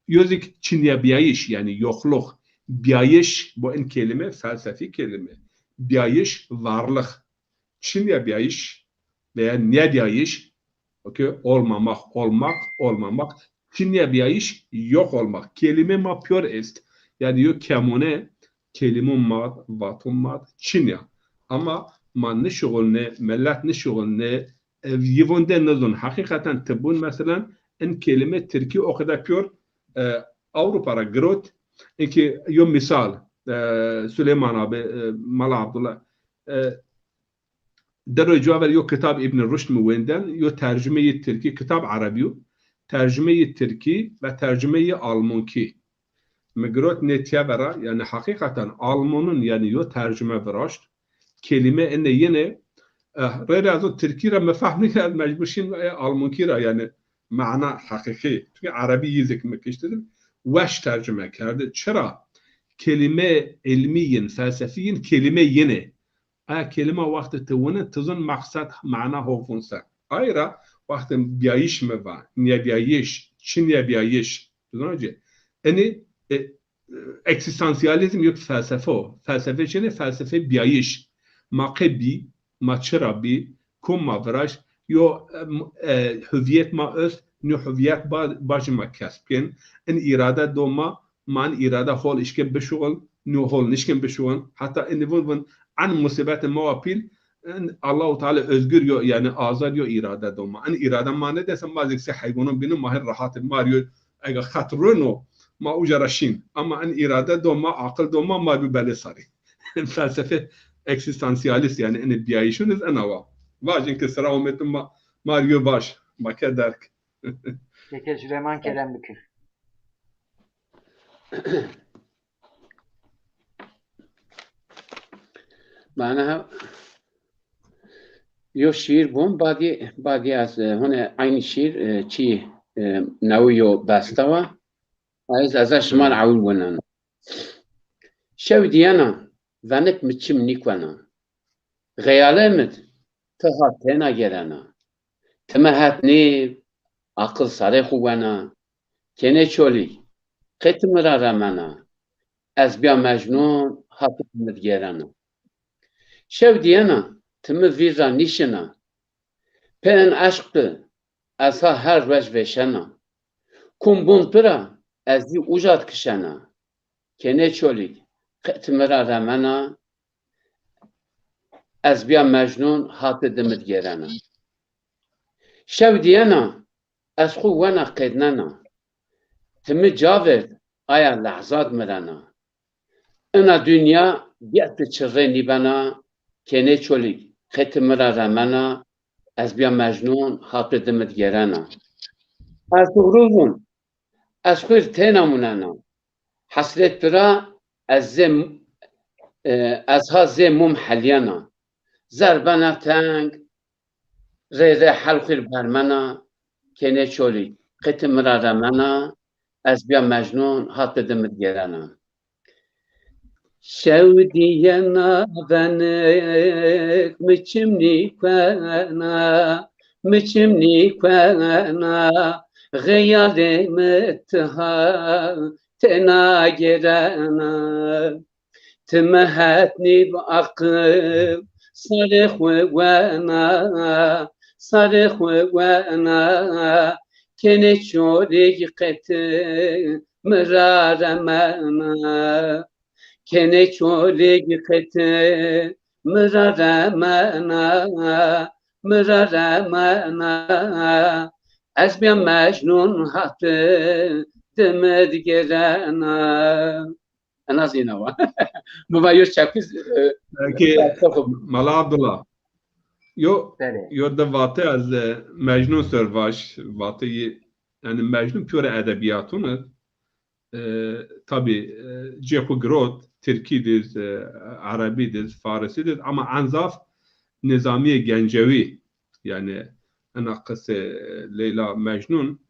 Yozik Çin'ye biyayiş yani yokluk. Biyayiş bu en kelime felsefi kelime. Biyayiş varlık. Çin'ye biyayiş veya ne biyayiş? Okay, olmamak, olmamak. Çin'ye biyayiş yok olmak. Kelime ma pure est. Yani yok kemune kelime mad, vatun mad, Çin'ye. Ama man ne şugul ne, millet ne şugul ne, yivonde nezun. Hakikaten tıbbun mesela en kelime Türkiye o kadar pure Avrupa'ya grot ki yom misal Süleyman abi Mala Abdullah در جوابر يو كتاب ابن رشد مويندن يو ترجمه تركي كتاب عربي ترجمه تركي وترجمه آلمانكي مجرد نتيا برا يعني حقيقة آلمانون يعني يو ترجمه براشت كلمة إن ينه غير از تركي را مفهوم نکرد مجبورشين آلمانكي را يعني معنى حقيقي çünkü عربي يزك مكشتر وش ترجمه کرده چرا كلمة علميا فلسفيا كلمة ينه kelime vakti tevونه tızın maksat mana hofunsa. Ayrıca vakti biyayiş mi var? Niye biyayiş? Çin niye biyayiş? Yani eksistansiyalizm yok felsefe o. Felsefe çene felsefe biyayiş. Maqebi, maçrabi, kum mavraş, yo hüviyet ma öz, no hüviyet baş ma kasbken. En irade doma, man irade hol işken beşuğul, no hol nişken beşuğul. Hatta en عن مصیبت موابیل الله تعالی özgür yo yani azad yo irade doma an irade ma ne desem bazı şey hayvanın benim mahir rahat mariyo aga khatruno ma ujarashin ama an irade doma akıl doma ma bir bele sari felsefe eksistansiyalist yani en biyayişiniz anava vajin ki sıra umetim mariyo baş ma kederk Peki Süleyman Kerembükür. معناها یو شیر بوم بعدی از هونه عین شیر چی نویو بستوا ازش من عول ونن شو دیانا ونک مچم نیکونا غیالمت تها تنا گرانا تمهت نی عقل ساره خوبنا کنه چولی قتم را رمنا از بیا مجنون حقیقت مدگرانا شو دیانا تم ویزا نیشنا پن عشق از ها هر وش وشنا کم بون پرا از دی اوجاد کشنا کنه چولی قتم را رمنا از بیا مجنون حات دمت گرانا شو دیانا از خو وانا قیدنانا تم جاورد آیا لحظات مرنا انا دنیا بیعت چرینی بنا کنه چولی ختم را رمنا از بیا مجنون حاط دمت گرانا از غروبون از خیر تنامونانا حسرت برا از ها زموم حلیانا زربانا تنگ ریزه حلقیر برمنا کنه چولی ختم را رمنا از بیا مجنون حاط دمت گرانا شودينا ذنك مچمني كوانا غيالي متها تناجرنا تمهتني بعقب صرخ وانا كنت شوري قتل مرارمنا کنه چولی قطع مرارمنا از بیا مجنون حق دمد گرانا انا زینوا مبایوش چاکیز Mala Abdullah yo da vatı az Mecnun sörvaş vatı yani Mecnun pure edebiyatını tabi Ceku Grot Türkidiz, Arabidiz, Farisidiz ama Anzaf Nizamiye Gencevi yani ana kısa Leyla Mecnun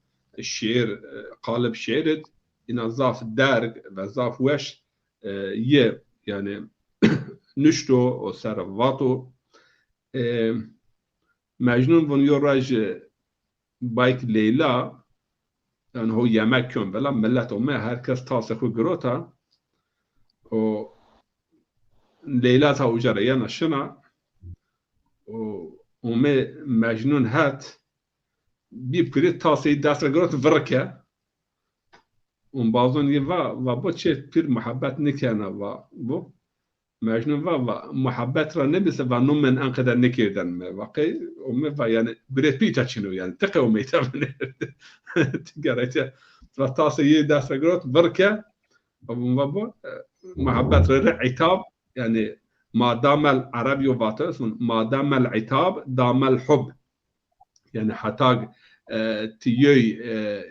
şiir kalıp şiirit اینا زاف درگ و زاف وش یه یعنی نشتو و سرواتو مجنون ون یو راج بايك ليلى يعني هو يمكن بلا ملت وما هركز تاسخو جروتا و ليلى تا وجريانا شنا وما مجنون هات بيبكري تاسي داس جروت فركه وبعضون يفا وبو تشي بير محبت نكنا وبو مجنون و محبت را نبسه و نومن انقدر نکردن واقعی و يعني بريد بيتا شنو يعني تقي وميتا من تقرأت فتاسي داس جروت بركة ومبو محبت را عتاب يعني ما دام العربي وفاتس ما دام العتاب دام الحب يعني حتى تيجي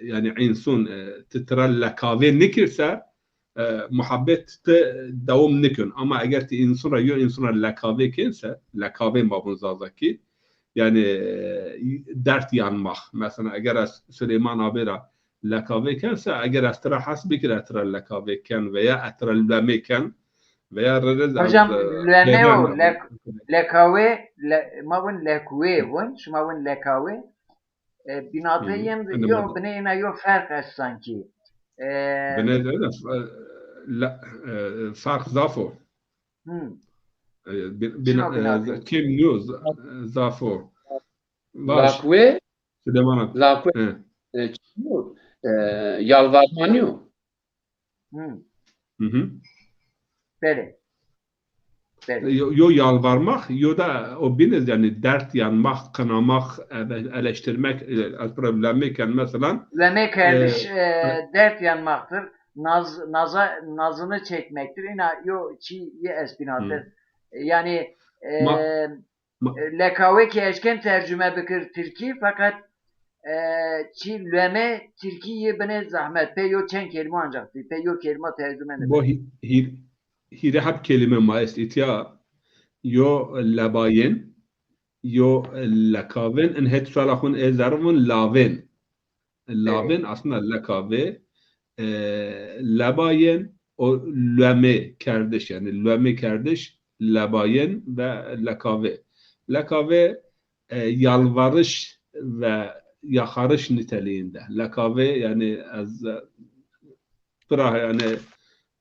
يعني عينسون تترى لكافي نكرسه محبت دوام نکن اما اگر تی انسان را یا انسان را لکاوه کنسه لکاوه ما بنزازکی یعنی درت yanmak مثلا اگر از سلیمان آبی را لکاوه کنسه اگر از ترا حس بکر اترا لکاوه کن و یا اترا لمه کن و یا رد Hocam leme o lekawe ma bun lekwe bun şuma bun lekawe binatayım yo bine ina yo fark az sanki. بني لا فرق ضافو كيم نيوز ضافو Lakwe, سليمان lakwe, yalvarmanıyor. Bele. Yo yalvarmak, yo da o biniz yani dert yanmak, kınamak, eleştirmek, problemliyken mesela. Leme kardeş dert yanmaktır. Nazını çekmektir. İna yo çi ye espinadır. Yani lekave ki eşken tercüme bikir Türkiye fakat çi leme Türkiye bine zahmet. Pe yo çen kelime ancaktı. Pe yo kelime tercüme ne? Bu hire hep kelime maest itya yo labayen yo lakaven en het salahun ezarvun laven. Laven aslında lakave labayen o löme kardeş yani löme kardeş labayen ve lakave. Lakave yalvarış ve yakarış niteliğinde. Lakave yani az yani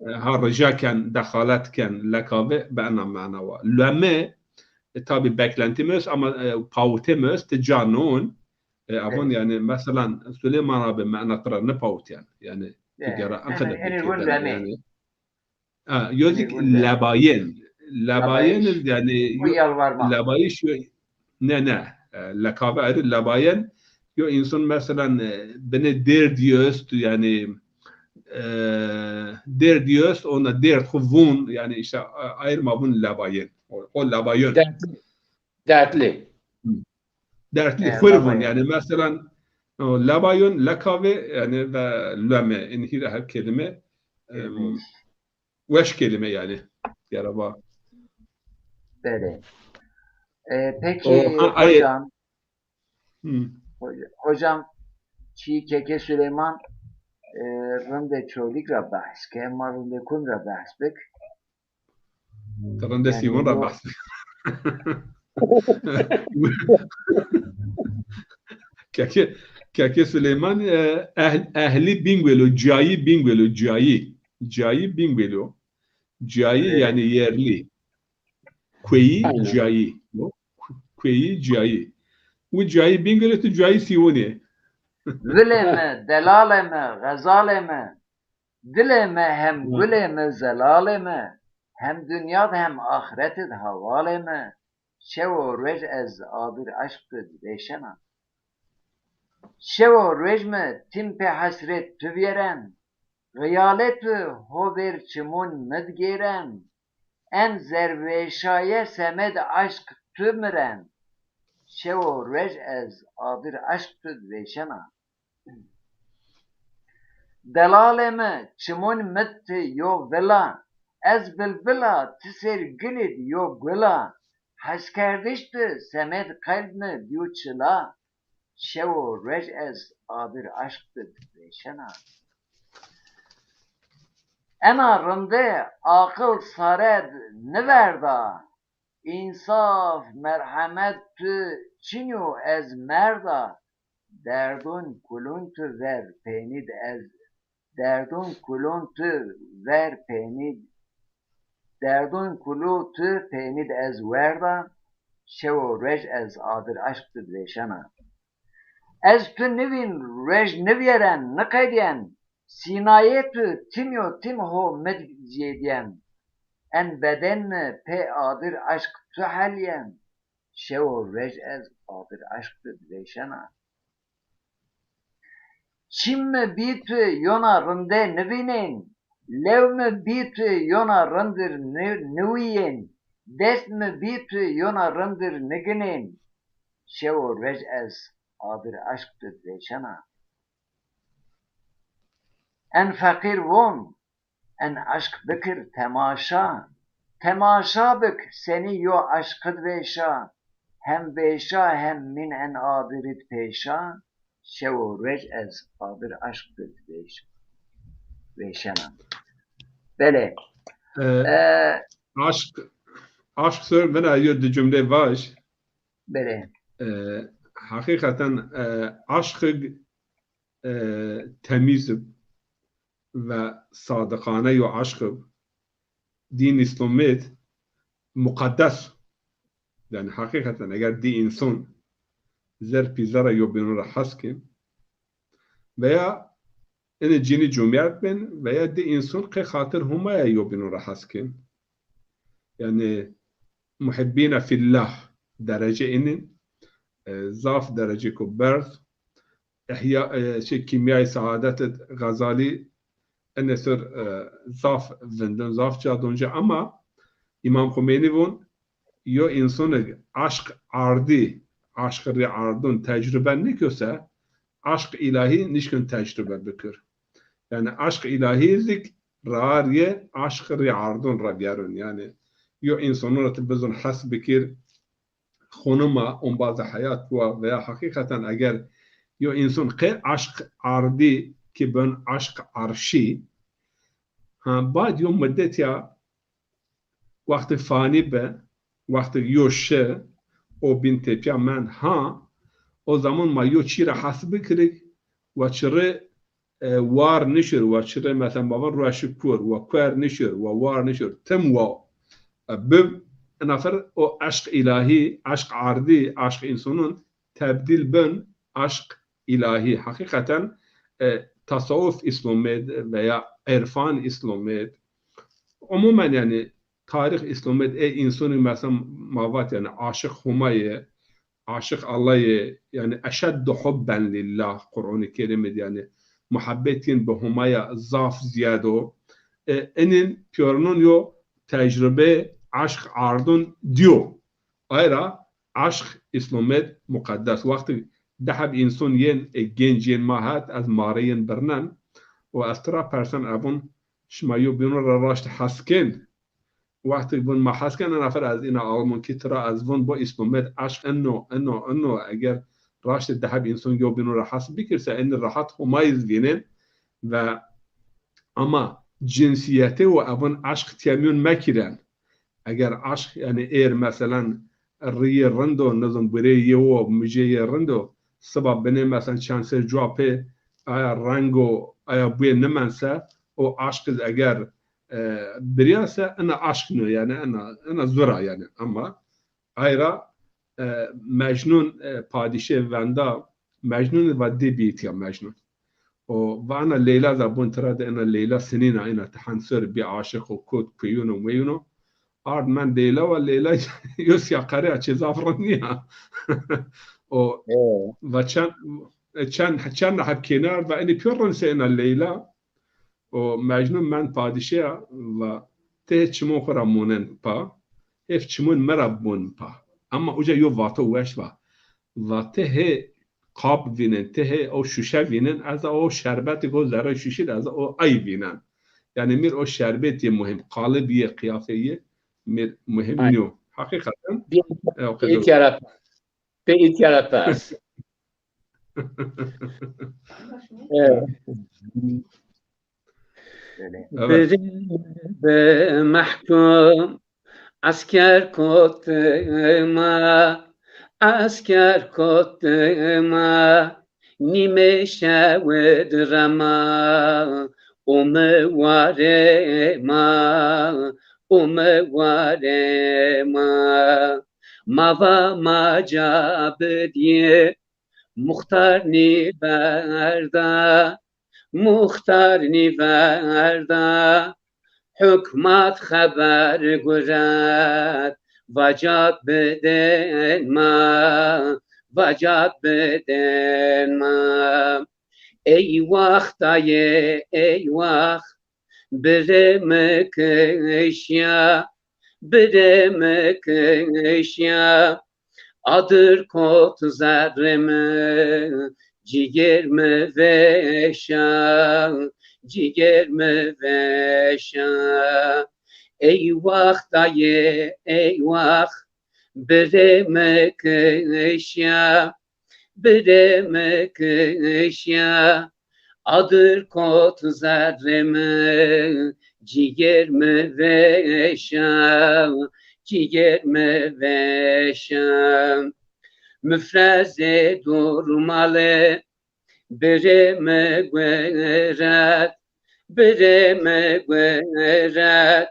harcaken, dehaletken lakave be'na ma'nava. Löme tabi beklentimiz ama pavutimiz ticanun avon yani mesela Süleyman abi ma'natra ne pavut yani tigara ankada yani yozik labayen yani labayiş ne lakave ayrı labayen yo insan mesela beni der diyoruz yani der diyoruz ona der khuvun yani işte ayırma bun labayen o labayen Dertli khurvun yani mesela labayen lakave yani ve lame inhira her kelime veş kelime yani yaraba böyle peki hocam hocam çi keke Süleyman rınde çoğlik ra bahs ke ma rınde kun ra bahs bek rınde Simon ra bahs keke Süleyman ehli bingvelo cayi bingvelo cayi yani yerli kweyi cayi bu cayi bingvelo tu cayi sivoni Vileme, delaleme, gazaleme, dileme hem güleme, zelaleme, hem dünyada hem ahireted havaleme, şevo rej ez adir aşkı beşena. Şevo rejme timpe hasret tüvyeren, gıyaletü hover çimun medgeren, en zerveşaye semed aşk tümren, şevo rej ez adir aşkı beşena. Delaleme çimun metti yo vela, ez bilbila tiser gilid yo gula, haskerdişti semed kalbime diuçila, şevo rej ez adir aşktı beşena. Ena rinde akıl sared neverda. İnsaf, merhamet tu çinyo ez merda. Derdun kuluntu ver penid ez. Derdun kuluntu ver penid. Derdun kuluntu penid ez verda. Şevo rej ez adır aşktı dreşana. Ez tu nevin rej nevyeren nekaydiyen. Sinaye tu timyo timho medcediyen. En beden pe adır aşk tu haliyen. Şevo rej ez adır aşktı dreşana. Çim mi bit yona rinde nevinin. Lev mi bit yona rindir neviyen. Dest mi bit yona rindir neginin. Şevo rej ez adır aşktı dreşana. En fakir von, en aşk bikir temaşa. Temaşa bik seni yo aşkı veşa. Hem veşa hem min en adirit peşa. Şevo rej ez adır aşktı veşana. Böyle. Aşk sor bana yo de cümle baş. Böyle. Hakikaten aşkı temiz ve sadıkane yo aşkı din İslamiyet mukaddes. Yani hakikaten eğer di insan zer pizara yo binura haskim veya en cini cumhuriyet ben veya di insan ki hatır humaya yo binura haskim. Yani muhibbina fillah derece inin zaf derece ko berth ihya şey kimyayı saadet Gazali en sır zaf venden zaf çadonca ama İmam Khomeini von yo insanı aşk ardi aşkı ardın tecrübe ne köse aşk ilahi nişkin tecrübe bikir. Yani aşk ilahizik rariye aşkı ardın rabiarın yani yo insanı bizon has bikir خونما اون باز حیات و حقیقتا اگر یا انسان که عشق عردی که بن عشق عرشی بعد یوم مدت یا وقت فانی به وقت یوشه او بنت پیا من ها او زمان ما یو چی را حسب کری و چره وار نشر و چره مثلا بابا روش کور و کور نشر و وار نشر تم و بب نفر او عشق ilahi, aşk ardi, aşk insanın tebdil ben aşk ilahi. Hakikaten tasavvuf İslamiyet veya irfan İslamiyet umumen yani tarih İslamiyet insanın mesela mavat yani aşık humayı, aşık Allah'ı yani eşeddu hubben lillah Kur'an-ı Kerim'de yani muhabbetin bu humaya zaf ziyado enin piyonun yo tecrübe aşk ardın diyor. Ayrıca aşk İslamiyet mukaddes. Vakti dehab insan yen genç yen mahat az mariyen bernan ve astra person abun şmayu binur raşt hasken. Vakti bun ma hasken nafer az ina alman kitra az bun bu İslamiyet aşk enno eğer raşt dehab insan yo binur has bikirse en rahat humayz genen ve ama cinsiyeti ve abun aşk temyun mekiren. اگر عشق یعنی ایر مثلا ری رندو نظم بری یو مجی رندو سبب بنه مثلا چانسر جوابه آیا رنگو آیا بوی نمانسه او عشق اگر بریاسه انا عشق نو یعنی انا زورا یعنی اما ayra مجنون پادشه وندا مجنون و دی بیتیا مجنون و انا لیلا زبون تراد انا لیلا سنین اینا تحنسر بی عاشق و کود پیونو میونو آرد من لیلا و لیلا یوسیا قره چیز افرانیه و چند حب کنار و اینی پیورن سینا لیلا و مجنون من پادشه و ته چمون خورمونن پا اف چمون مربون پا اما اوجا یو واتو وش و ته قاب وینن ته او شوشه وینن از او شربت گو ذره شوشید از او ای وینن یعنی میر او شربتی مهم قالبیه قیافیه مهم نیو حقیقتا Beyit yaratmaz. Evet. Böyle. Evet. به محکوم اسکر کتما اسکر کتما نیمه شود رما واره ما واره ما و ما جابدیه مختار نی برده مختار نی برده حکمت خبر گرد وجب بدن ما وجب بدن ما ای وقتای ای وقت بره مکشیا بره مکشیا adır kot zerreme cigerme veşa cigerme veşa eyvah daye eyvah beremek eşya beremek eşya adır kot zerreme cigerme veşa cigerme veşa müfreze durmalı bereme gweret bereme gweret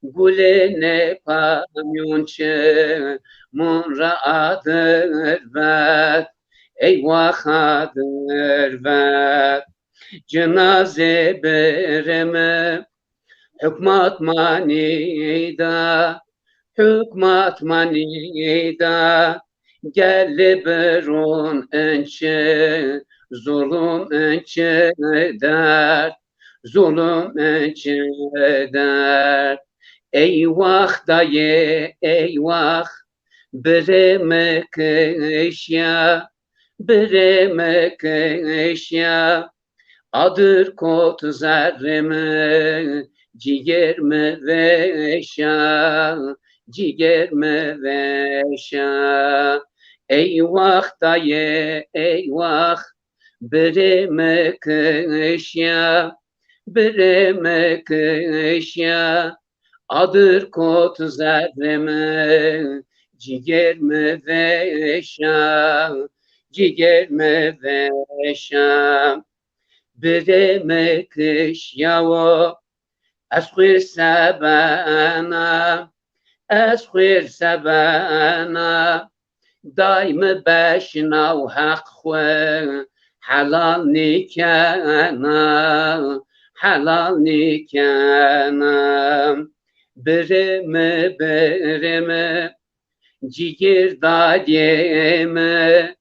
gulene pamyonçe munra adır vet eyvah adır vet cenaze bereme hükmat manida hükmat manida gel berun ençe zulüm ençe der zulüm ençe der eyvah daye eyvah beremek eşya beremek eşya adır kot zerreme cigerme veşa cigerme veşa eyvah daye eyvah beremek eşya beremek eşya adır kot zerreme cigerme veşa cigerme veşa beremek eşya o اسخر سبانا اسخر سبانا دایم بشنا و حق خواه حلال نیکنا حلال نیکنا برمه برمه جیگر دادیمه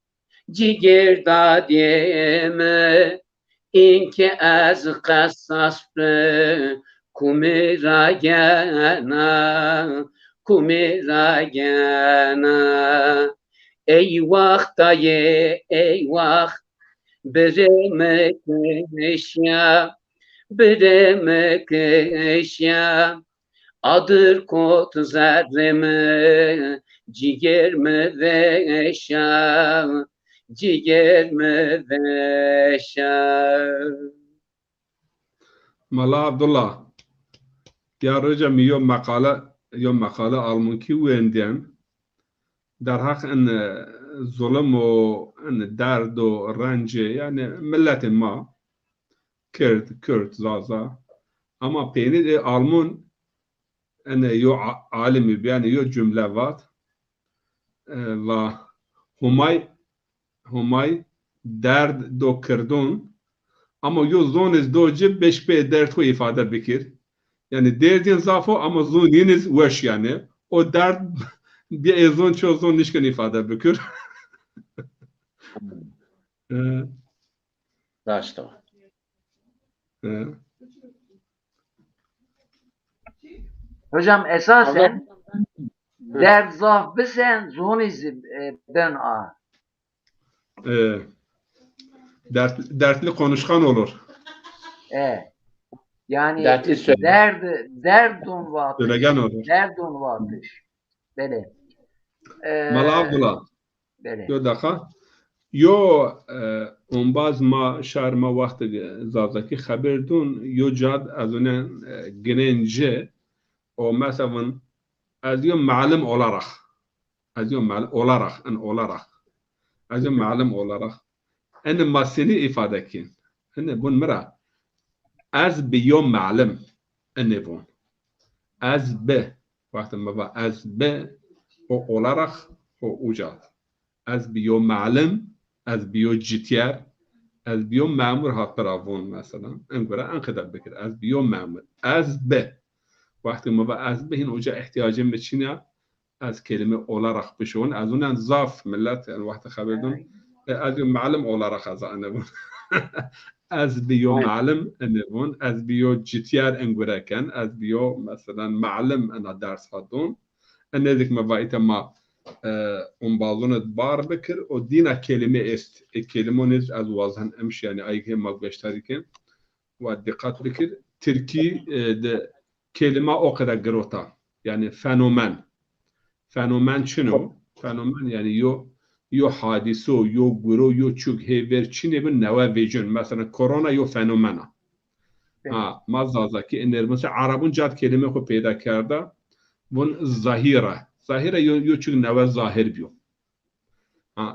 جیگر دادیمه این که از قصص kumiragana kumiragana eyvah daye eyvah beremek eşya beremek eşya adır kot zerreme cigerme veşa cigerme veşa Mala Abdullah ya rojam yo makale almunki wendem در حق ان ظلم و ان درد و رنج yani ملت ما Kürt zaza ama peynir almun en yo alimi yani yo cümle var ve humay derd do kirdun ama yo zoniz do cib beş be dert ko ifade bikir yani derdin zafo ama zoniniz weş yani o dert bir ezon çözon nişken ifade bikir Raşta. Hocam esasen dert zaf bisen zoniz ben a. Dertli konuşkan olur. Yani dertli derdun vatış. Söylegen olur. Derdun vatış. Böyle. Mala Abdullah. Böyle. Yo dakika. Yo onbaz ma şarma vakti zazaki haberdun yo cad az önen genence o mesela az yo معلم olarak az yo معلم olarak az yo معلم olarak en masini ifade kin en bun mera az bi yo معلم en bun az be vakti ma ba az be o olarak o ucad az bi yo معلم از بیو جیتیر از بیو مامور هات براون مثلا انگاره انقدر بکر از بیو مامور از به وقتی ما با از به این اوجا احتیاجم به چینه از کلمه olarak بشون از اون ظرف ملت وقت خبردون از بیو معلم olarak از انبون از بیو معلم انبون از بیو جیتیر انگاره کن از بیو مثلا معلم انا درس هاتون اندیک ما وایت ما onbalonat bar bekir o dina kelime est kelimoniz az wazhan emş yani ayke magbeştariken ve dikkat bekir Türki de kelime o kadar grota yani fenomen çino fenomen yani yo hadiso yo guru yo çuk hever çine bin neva vejun mesela korona yo fenomena ha mazazaki enermesi Arabun cad kelime ko peyda karda bun zahira zahire yo çuk neva zahir biyo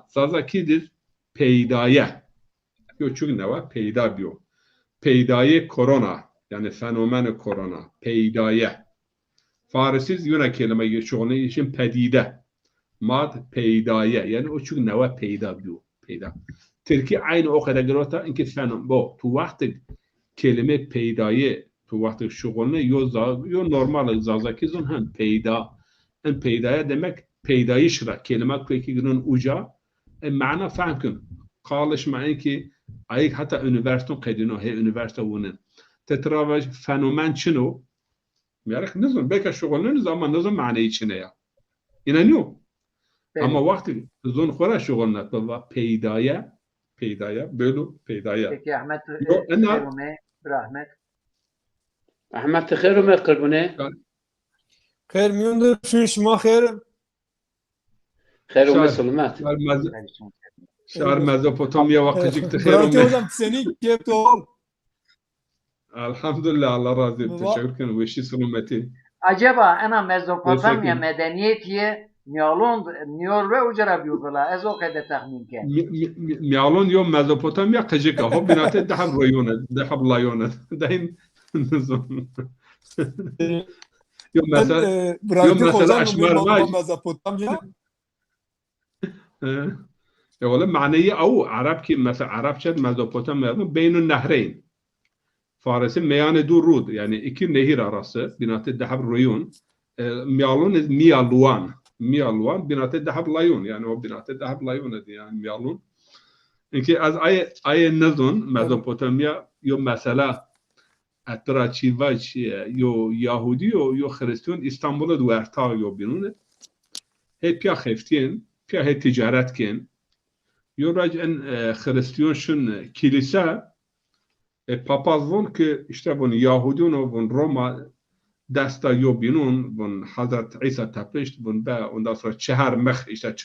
Zaza kidir? Peydaye. Göçük ne var? Peyda biyo. Peydaye korona. Yani fenomen korona. Peydaye. Farisiz yine kelime geçiyor için pedide. Mad peydaye. Yani o çünkü ne var? Peyda biyo. Peyda. Türkiye aynı o kadar görüyorsa inki fenomen. Bu. Tu vakti kelime peydaye. Tu vakti şuğulne yo normal zazaki zon hem peyda. En peydaya demek peydayışra kelime peki günün uca معنا فهم كن قالش مع إنكي أيك حتى أونيفرسيتون قيدينه هي أونيفرسيتون ونن تتراوج فنومن شنو ميارك نظم بيك الشغل نظام نظم معنى شنو يا إنانيو أما وقت زون خورا شغلنا تبا peydaya بيلو peydaya Peki Ahmet Kırmızı Rahmet Ahmet تخيرو ما قربونه خير ميوندر شما خير خير ومسلمات شهر مezopotamiya vakıcık tıkhir برانتي hocam seni kepti ol. Elhamdülillah Allah razı olsun. Teşekkür ederim. Veşi sunumeti. Acaba ana Mezopotamya medeniyetiye Niyol ve ucara biyugula ez o kadar tahmin ken. Miyalon yom Mezopotamya kıcık. Hop binate dehab royonet. Dehab layonet. Dahim nizam. Yom mesela aşmar var. Mezopotamya. ولا معنيه او عرب كي مثلا عرب شد ميزوبوتاميا بين النهرين فارس ميان دو رود يعني iki nehir arası binatı dehab royun miyalun miyalwan binatı dehab layun yani o binatı dehab layun yani miyalun inki az ay nazon Mezopotamya yo mesela atrachivaç yo Yahudi yo Hristiyan İstanbul'a duvarta yo binun hep ya xeftin ya ticaret ken Yoraj en Hristiyan şun kilise papaz von ki işte bun Yahudun von Roma desta yobinun bun Hazret İsa tapışt bun be ondan sonra çarmıh işte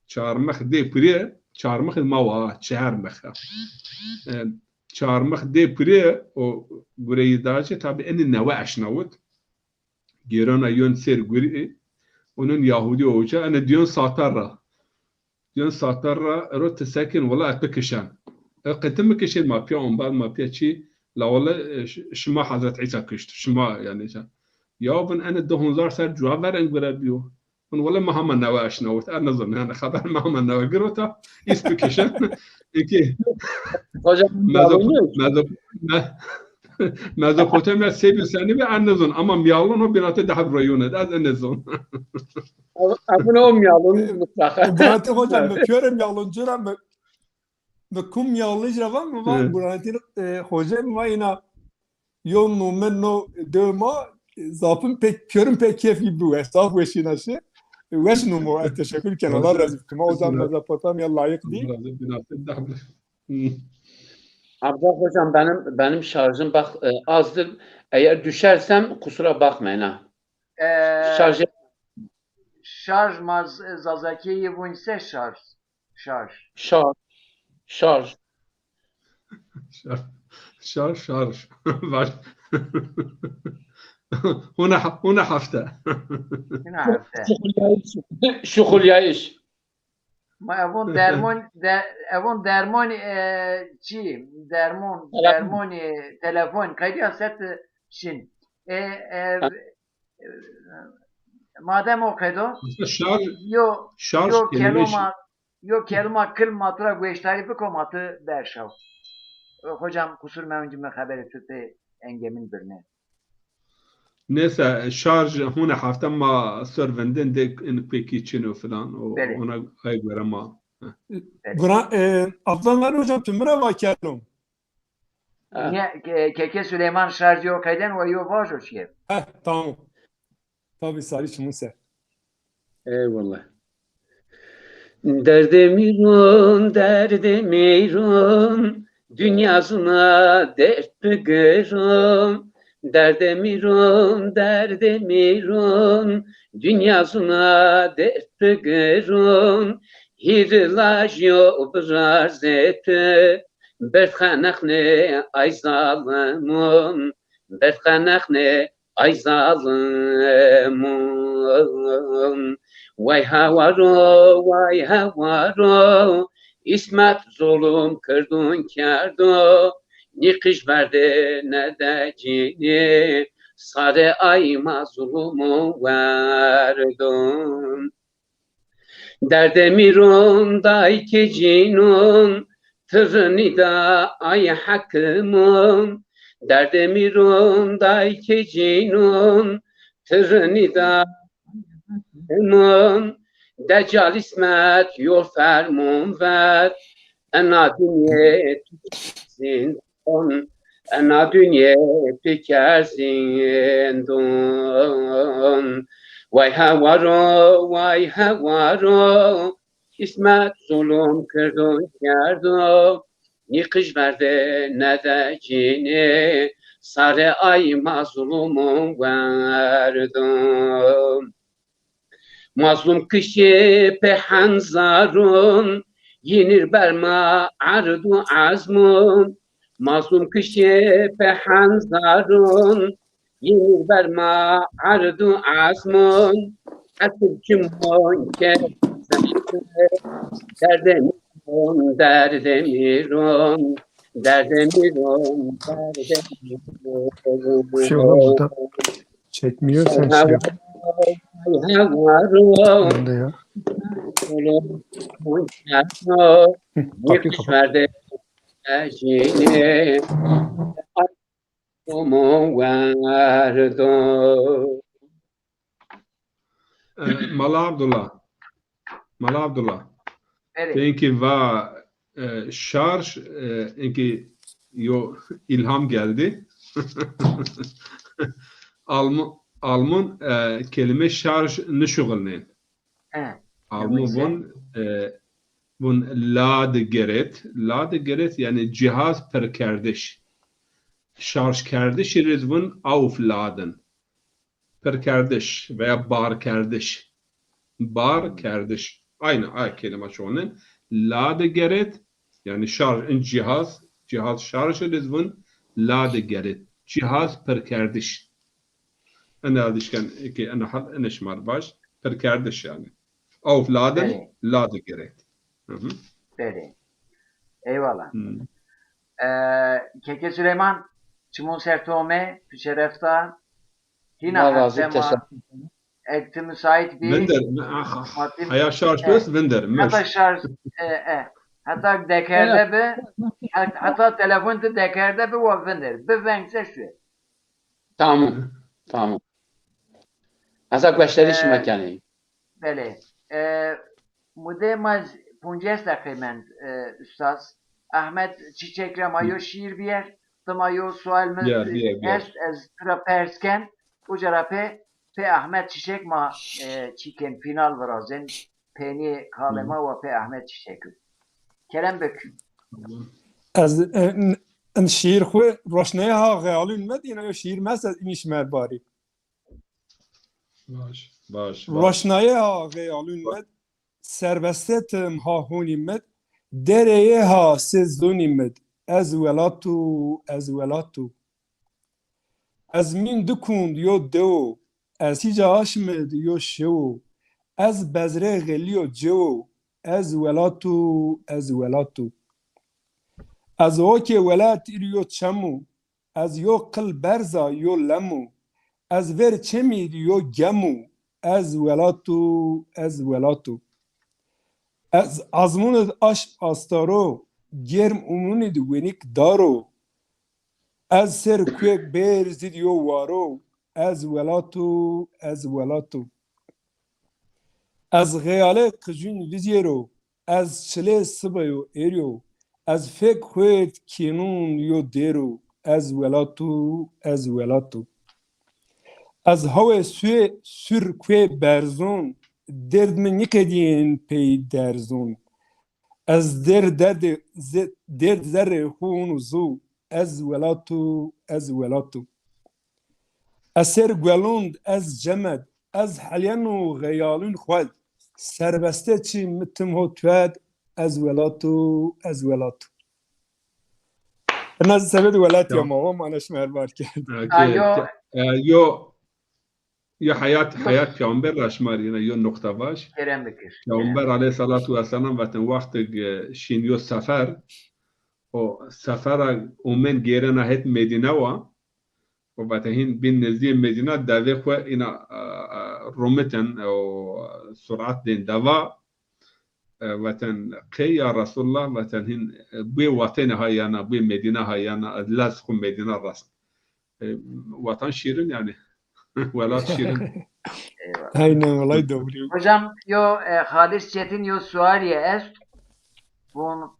çarmıh de priye çarmıh mava çarmıh çarmıh de priye o gureydace tabi en neva aşnavut girana yön ser guri onun Yahudi hoca en diyon satarra diyon satarra رو تسكن ولا أتبكشان قتم كشين ما بيا بعد ما بيا شيء لا ولا شما حضرت عيسى كشت شما يعني يا ابن أنا دهونزار سر جوابر إنجبر بيو ولا ما هم نواش نوت أنا ظن أنا خبر ما هم نواجروتا يسبكشان إنكي Mezopotamya sebil ve annezon ama miyalon o binatı daha royunet az annezon. Abone olmayalım mutlaka. Branti hocam körüm yalıncıra mı kum yalıncıra var mı var Branti hocam var yine yol numeno döma zapın pek körüm pek keyifli bu esnaf veşinaşı veş numara teşekkür kenarlar razı o zaman Mezopotamya layık değil. Abdullah hocam benim şarjım bak azdır. Eğer düşersem kusura bakmayın ha. Şarj maz zazakiyi vunse şarj. Şarj. Şarj. شارش باش هنا حفته Yine hafta. Şukulyayış. Ma evon derman çi derman telefon kaydiya set şin. Madem o kaydo شارش yo kelima kıl matura güeştari bir komatı berşav. Hocam kusur mevuncime haber etti engemin birine. neyse şarj huna hafta ma servenden de peki çino falan ona göre ma Ablanlar hocam tümüre vakalım. Niye Keke Süleyman şarj yok kayden ve yo vajo şiye. Tamam. Tabii Salih Çımınse. Eyvallah. Derdemiron, dünyasına dert bıgırım. Derdemiron, dünyasına dert bıgırım. Hirlaj yo braz ete, berxanakne ay zalimun, berxanakne ay zalimun. Vay havaro, İsmet zulüm kırdın kârdo, Nikış verdi ne de cini, Sare ay mazlumu verdun. Derdemirun day kecinun, Tırni da ay hakkımın, Derdemirun day kecinun, Tırni da Deccal İsmet yol fermun ver, Ena dünye zindon, Ena dünye piker zindon. Vay havaro, İsmet zulüm kırdın kerdo, Nikış verdi ne de cini, Sare ay mazlumun verdim. Mazlum kişi pehanzarun, yenir berma ardu azmun. Mazlum kişi pehanzarun, yenir berma ardu azmun. Asıl cümhon derdemiron, derdemiron, derdemiron, derdemiron. Bu şey ona burada çekmiyor sen şey yap. Nerede ya? Nikış verdi cini, Ayumu verdi. Mala Abdullah Evet. Peki va şarj enki yo ilham geldi. Alman kelime şarj nişuğulnen. Alman bun ladegeret yani cihaz per kardeş. Şarj kardeş yeriz bun aufladen. Per kardeş veya bar kardeş. Bar kardeş. Aynı kelime çoğunun. Ladegeret yani şarj cihaz şarj yeriz bun ladegeret. Cihaz per kardeş. أنا ديشكن كي أنا حد أنا شمار باش بركاردش يعني أو فلادن لاdı gerek. Beri. Eyvallah. Keke Süleyman Çimun Sertome Pişerefta Hina Hattema Ekti müsait bir Vender Haya şarj bes Vender Hatta şarj hatta dekerde bir hatta telefon da dekerde bir o Vender bir venkse şu. Tamam. Azak başlarış mekanı. Bele. Mudemaz punces dakiment üstaz Ahmet Çiçek'le mayo şiir bir yer. Mayo sual mı? Ez trapersken bu carape pe Ahmet Çiçek ma çiken final varazen peni kalema ve pe Ahmet Çiçek. Kerem Bökü. Az en şiir xwe roşnaya ha xeyalûn medîne şiir mesela iniş merbari. Baş. Roşnaya ha xeyalûn med serbestetim ha hunimet dereye ha sezonimet ez velatu ez min dukund yo deo ez hica aşmed yo şevo ez bezre geliyo cevo ez velatu ez oke velat iriyo çamu ez yo kıl berza yo lemu ez ver çemi yo gemu ez velatu ez azmuned aş astaro germ umunid wenik daro ez ser kuek ber zid yo varo ez velatu ez geyale kıjun vizyero ez çile sıbayo eriyo ez fek kuek kinun yo dero ez velatu ez hava sür kuek berzon درد من یکدین پی درزون از درد زر خون و زو از ولاتو اسر گلوند از جمد از حلیان و غیالون خود سربسته چی متم هو توید از ولاتو انا سبب ولات یا ماما منش مربار کرد یا حیات پیامبر رشماری نه یا نقطه باش Kerem Bekir. پیامبر علیه الصلاة والسلام وقتی وقت شینیو سفر و سفر اومن گیرن هت مدینه و وقتی هین بین نزدیک مدینه دوی خو اینا رومتن و سرعت دین دوا وقتن قی یا رسول الله وقتن هین بی وطن هایانا بی مدینه هایانا لاز خو مدینه راست وطن شیرین yani Velat şirin. Aynen olay doğru. Hocam yo Halis Çetin yo Suariye est bun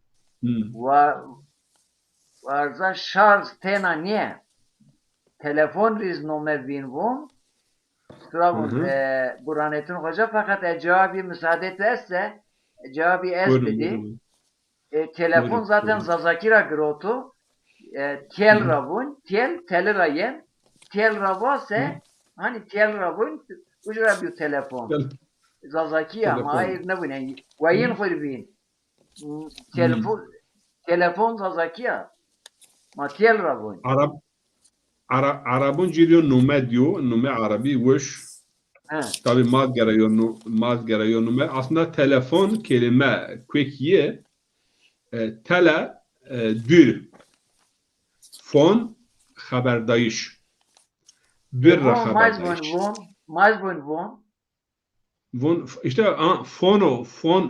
varza şarj tena niye telefon riz nomer bin bun Trabzon Burhanettin Hoca fakat cevabı müsaade etse cevabı dedi. Telefon zaten Zazakira Grotu tel rabun tel rayen tel rabase hani tel rabun ucra bir telefon Zazakiya ama hayır ne bu ne vayin hulbin telefon Zazakiya ma tel rabun Arabun giriyor nume Arabi wish tabi maz geliyor nume aslında telefon kelime quick tele bir fon haberdayiş bir haberdayiş von işte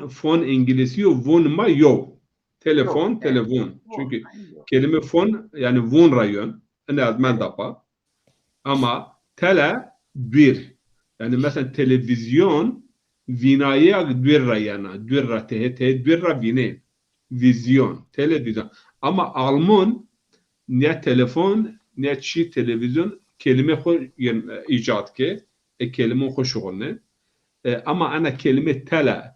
fon İngilizce von ma yok telefon çünkü kelime fon yani von rayon ne azman dapa ama tele bir yani mesela televizyon vinaya bir rayana bir rahte bir rabine vizyon televizyon ama Alman ne telefon ne çi televizyon kelime icat ke kelime hoşuğun ama ana kelime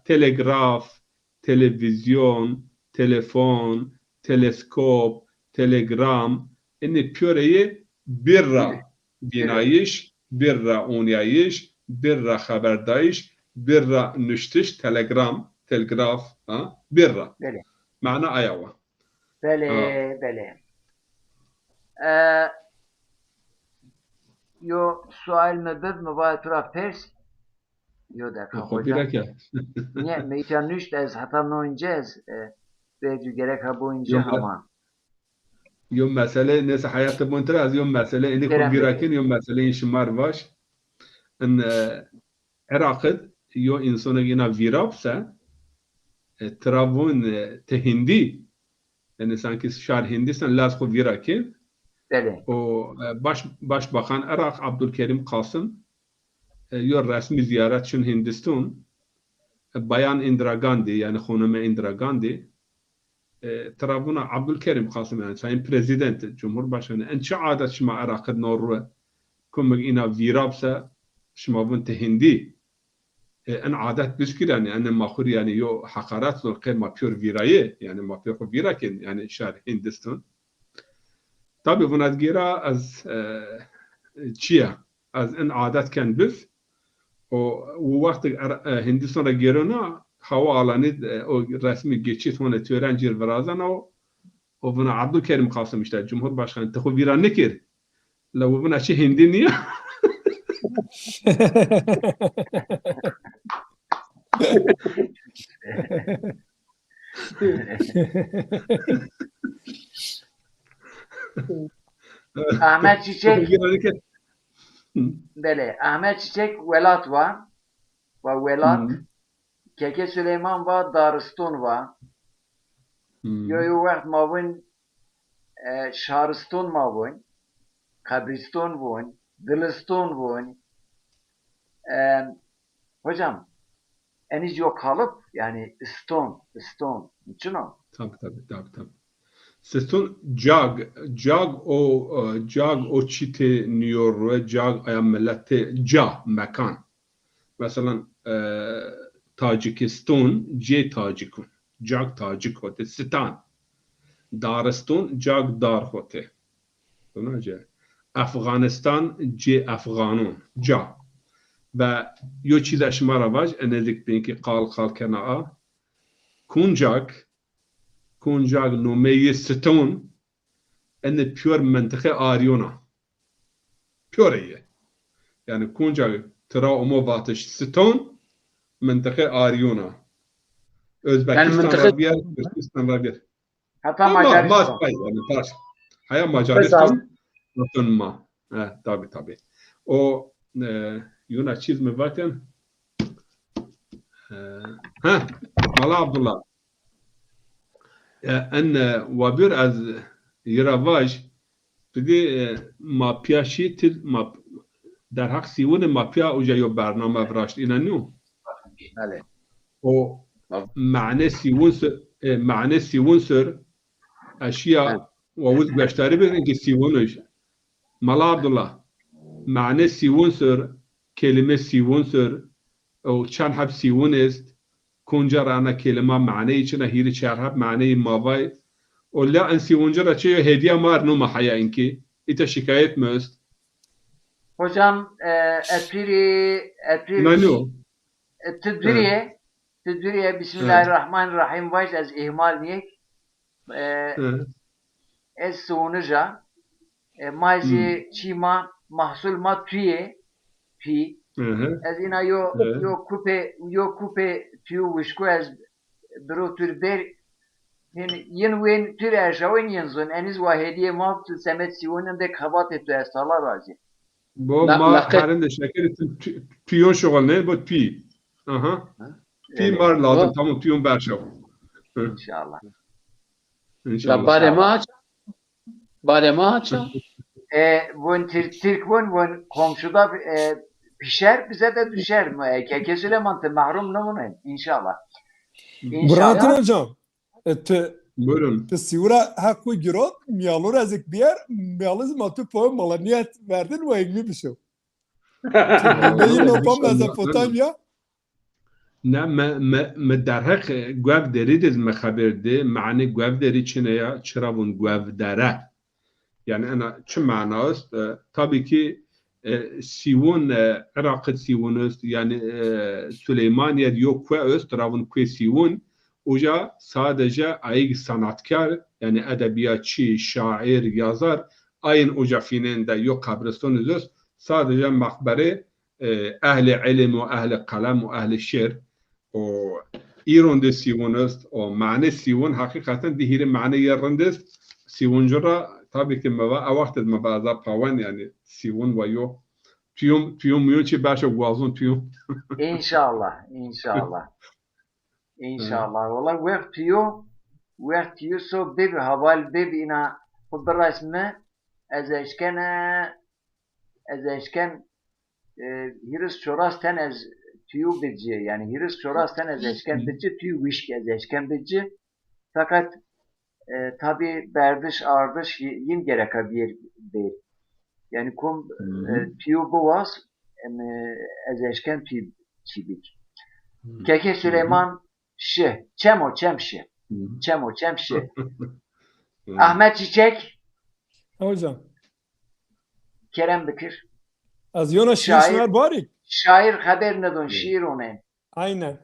telegraf televizyon telefon teleskop telegram eni püreye birra binayiş birra onyayiş birra haberdayiş birra nüştiş telgraf birra mana ayava bele yo sual mebed mübatura pers yo da hocam niye meytanüş ez hatta noinjez belki gerek ha boyunca ama yom mesele neyse hayatı boyunca az yom mesele eni kubirakin yom mesele şımar var en Irak'ı yo insana yine virapsa travun tehindi yani sanki şar Hindistan lazım virakin o başbakan Irak Abdülkerim Kasım yo resmi ziyaret için Hindistan bayan Indira Gandhi yani hanım Indira Gandhi ترابونا عبد الكريم قاسم يعني sayın prezident Cumhurbaşkanı en çok adet şuma Irak'ın norru kumek ina virabsa şuma bun tehindi en adet biskil yani en mahur yani yo hakarat zor kema pür viraye yani ma pür virakin yani şar Hindistan tabi buna gira az çiya az en adet kan biz o vakti Hindistan'a girona hava alanı o resmi geçit hone tören cirverazan o buna Abdülkerim Kasım işte Cumhurbaşkanı tıkı viran nekir. La bu buna çi hindi niye? Ahmet Çiçek Viran nekir. bele. Ahmet Çiçek velat var. Ve velat Keke Süleyman var, Darıston var. Yo vakt mavun Şariston mavun, Kabriston vun, Diliston vun. Hocam eniz yok kalıp yani iston. Niçin o? Tabii. Siston jag o çite niyor ve jag ayam millete mekan. Mesela Tacikistan Tacikun. Jag Tacik hote Stan. Daristan jag dar hote. Bunaca. Afganistan Afganun. Ve yo çize şmara vaj enedik binki qal kena'a. Kunjak numeyi Ston enne pure mentıke Aryona. Pure yani Kunjak tıra umo vatış Ston mentıke Aryona. Özbekistan Rabia, Türkistan Rabia. Hatta Ama Macaristan. yani taş. Haya Macaristan Notunma. Tabii. O Yuna çiz mi vaten? Mala Abdullah. En wabir az yiravaj pidi mapya şitil در حق سیون ماپیا اوجا یا برنامه براشت اینا نو بله او معنی سیون سر اشیا ووز گشتاری بگن که سیونش مالا عبدالله معنی سیون سر کلمه سیون سر او چند حب سیون است کنجا رانا کلمه معنی چنه هیری چهار حب معنی ماوای او لا ان سیونجا را چه هدیه مار نو محیا اینکه ایتا شکایت مست Hocam Tedbiriye Bismillahirrahmanirrahim vaş az ihmal niyek ez sonuca mazi çima mahsul ma tüye pi ez ina yo kupe tüy vişku ez dro türber yen wen tür erşavın yenzun eniz vahediye ma semet siyonen de kavat etu ez sala razı با ما هرند شکر پیون شغل نه بود پی پی مار لازم تمام پیون برشو İnşallah. Baremaç. Bun Türk bun komşuda pişer bize de düşer. Keke Süleyman'tı mahrum namunen inşallah. Burhanettin hocam. Buyurun. Tesivra hakkı girot miyalur ezik biyer miyalız matı poğum malaniyet verdin ve ilmi bir şey. Beyin nopam Mezopotamya. نه ما در حق گوف دارید از مخبر ده معنی گوف داری چنه یا چرا بون گوف داره یعنی انا چه معنی است tabii ki سیون عراق سیون است yani Süleymaniye yok که است رابون که سیون oja sadece ayık sanatkar yani edebiyatçı, şair, yazar ayın oja fininde yok kabristan üzüz sadece makbere ehli ilim ve ehli kalem ve ehli şiir o İran'da sivonist o mani sivon hakikaten dihiri mani yerindest sivoncura tabii ki meva avakted mebaza pavan yani sivon ve yok piyum müyçi başa guazun piyum İnşallah. Valla vektiyo so bebi haval bebi ina kudrasme ez eşken hiris çorasten ez tüyü bidci yani hiris çorasten ez eşken bidci tüyü vişk ez eşken bidci fakat tabi berdiş ardış yin gereka bir değil yani kum tüyü bu vas ez eşken tüyü çibik Keke Süleyman şi çemo çemşi çemo çemşi Ahmet Çiçek Hocam. Kerem Bikir Az yona şiirler bari. Şair haber nedon şiir onu. Aynen.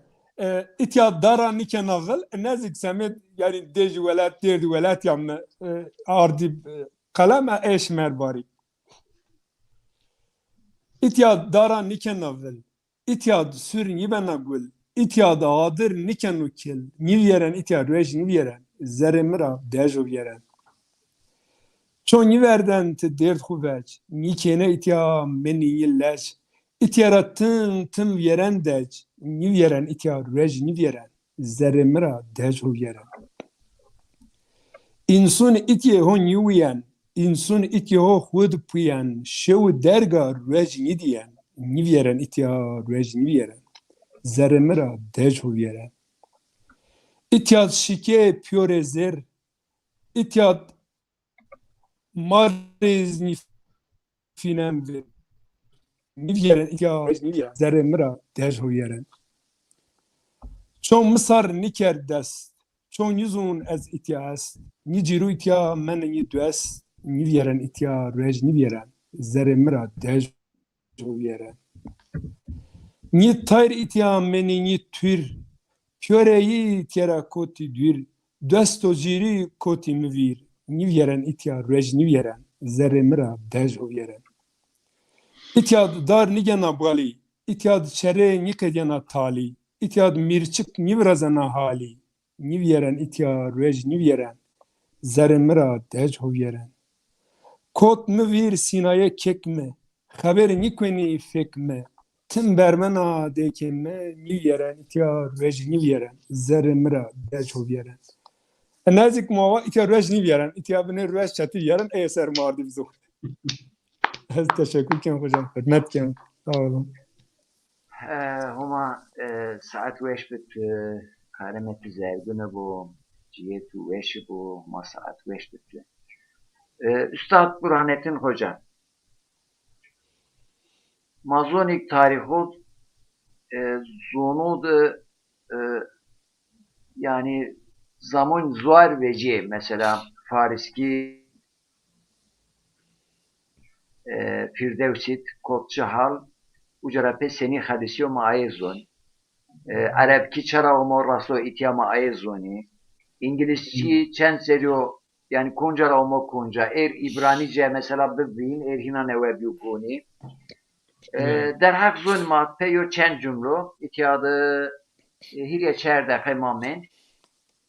İtya dara niken ağıl nezik semet yani dej velat derdi velat yamne ardi kalem eş merbari. İtya dara niken ağıl İtya sür nibena gul İtya da adır niken ukil niv yeren itya rej niv yeren zeremira dej ov yeren. Çon niverden te dert xuveç nikene itya meni yilleş İtyara tım yeren dej niv yeren itya rej niv yeren zeremira dej ov yeren. İnsun itye hon yuyen İnsun itye ho xud puyen şev derga rej nidiyen niv yeren itya rej niv yeren zeremira dej ov yeren. İtya şike piyore zer İtya mariz nifinem ver niv yeren itya rej niv yeren zeremira dej ov yeren. Çon misar niker dest çon yüzun ez itya est ni ciru itya men ni duest niv yeren itya rej niv yeren zeremira dej ov yeren. Ni tayr itya meni ni tür pyoreyi tera koti dür desto ciri koti mivir niv yeren itya rej niv yeren zeremira dej ov yeren. İtya dar nigena bali İtya çere nikedena tali İtya mirçik niv razana hali niv yeren itya rej niv yeren zeremira dej ov yeren. Kot mivir sinaye kekme haber nikweni fekme Tim bermena dekeme niv yeren itya rej niv yeren zeremira dej ov yeren. Nazik mava itya rej niv yeren itya bine rej çatir yeren eser mardi bizo. Ez teşekkür ken hocam. Hürmet ken. Sağ olun. هما ساعت ویش بت کارمت زرگونه بو ciyetu ویش بو ما ساعت ویش بت Üstad Burhanettin Hoca Mazonik tarihot zonud yani zaman zuar veci mesela Fariski Firdevsit Kotçahal Ucarape seni hadisiyo maayezon Arapki çara omo raso itya maayezoni İngilizci çen seriyo yani koncara omo konca İbranice mesela bibin hina nevebiyo koni در حق زون ما پیو چند جملو اتیاد هیری چرده خیمامن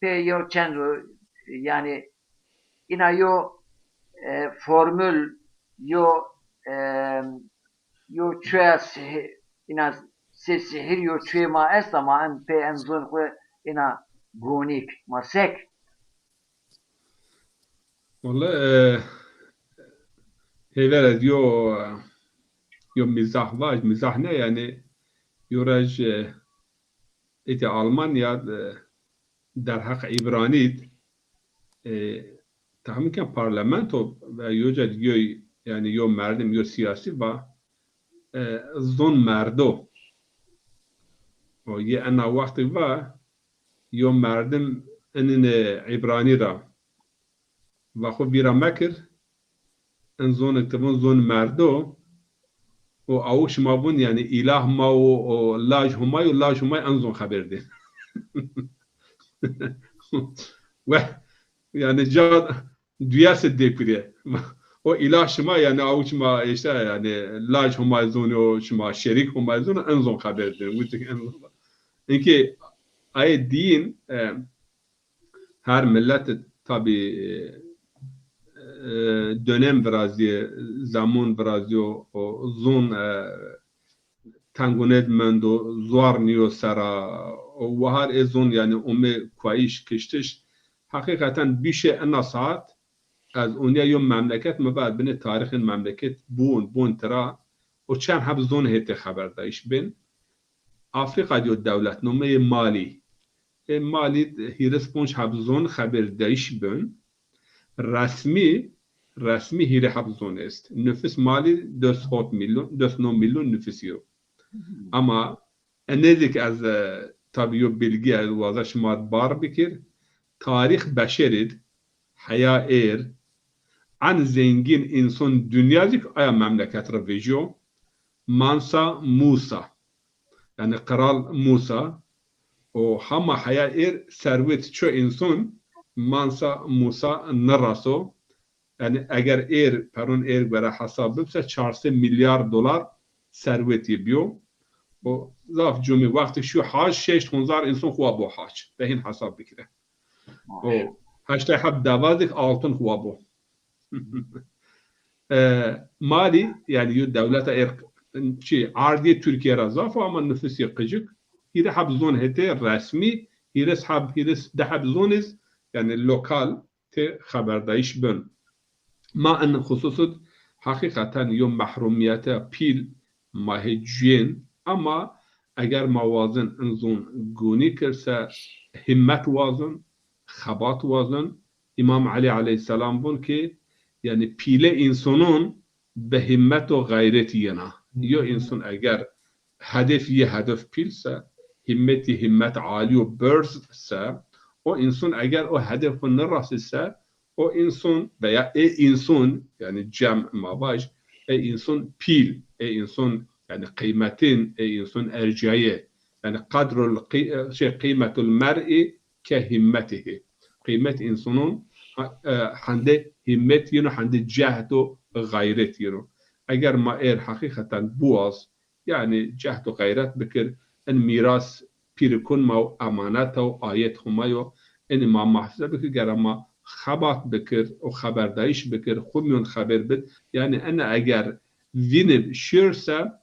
پیو چند yani اینا یو فرمول یو چویس اینا سیسی هیر یو چوی ما است ama en pe en zon خو اینا گونیک ما سک والله هيفرد يو مزاح واج مزاح نه يعني يورج إتي ألمانيا در حق إبرانيت تهم كان برلمانتو يوجد يعني يو مردم يو سياسي با زون مردو و يه أنا وقت با يو مردم إن عبراني را و خو بيرا مكر إن زون اكتبون زون مردو و اوش ما بون yani ilah ma o laj humay o laj humay anzon haberdi. Ve yani cad düyası depire. O ilah şuma yani avuç ma işte yani laj humay zonu şuma şerik humay zonu anzon haberdi. Mutlaka anzon. İnki ay din her millet tabi dönem brazı zaman brazı o zon tangonet mendo zuar niyo sara o her ezon yani ume kuayiş kiştiş hakikaten bir şey en saat az onya yom memleket mebad bine tarihin memleket bun tera o çen hab zon hete haber daiş bin Afrika diyor devlet nume Mali Mali hiresponç hab zon haber daiş bin resmi hire habzon est. Nüfus mali 4 milyon nüfus yok. Ama nezik az tabi yok bilgi az vaza şumat bar bikir tarih beşerid haya an zengin insan dünyacık aya memleket revijyo Mansa Musa yani Kral Musa o hama haya servet ço insan mansa Musa naraso yani eğer peron bera hesabı ise 400 milyar dolar serveti biyo o zaf cumi vakti şu hac 6,000 insan huwa bo hac behin hesap bikire o haşta hab davadik altın huwa bo mali yani devlete ardiye Türkiye razaf ama nüfus yakıcık hire hab zon hete resmi hire dehab zoniz yani lokal te haberdayış bön ما أن خصوصا حقيقة يوم محروميات بيل ما هجين أما أجر موازن انزون جوني كرسا همت وازن خبات وازن إمام علي عليه السلام بون كي يعني بيل إنسانون بهمت وغيرتينا يو إنسان أجر هدف هدف بيل سا همت عالي وبرز سا و إنسان أجر أو هدف النراس سا o insan veya insan yani cem mavaj insan pil insan yani kıymetin insan erciye yani kadrul kıymetul mer'i ke himmetihi kıymet insanın hande himmet yine hande cehdu gayret yine eğer ma hakikaten buaz yani cehdu gayret bikir en miras pirikun ma amanet o ayet humayo en imam mahfuz bikir gerama خبات بكر و خبردايش بكر خميون خبر بد يعني أنا أجر وينب شيرسا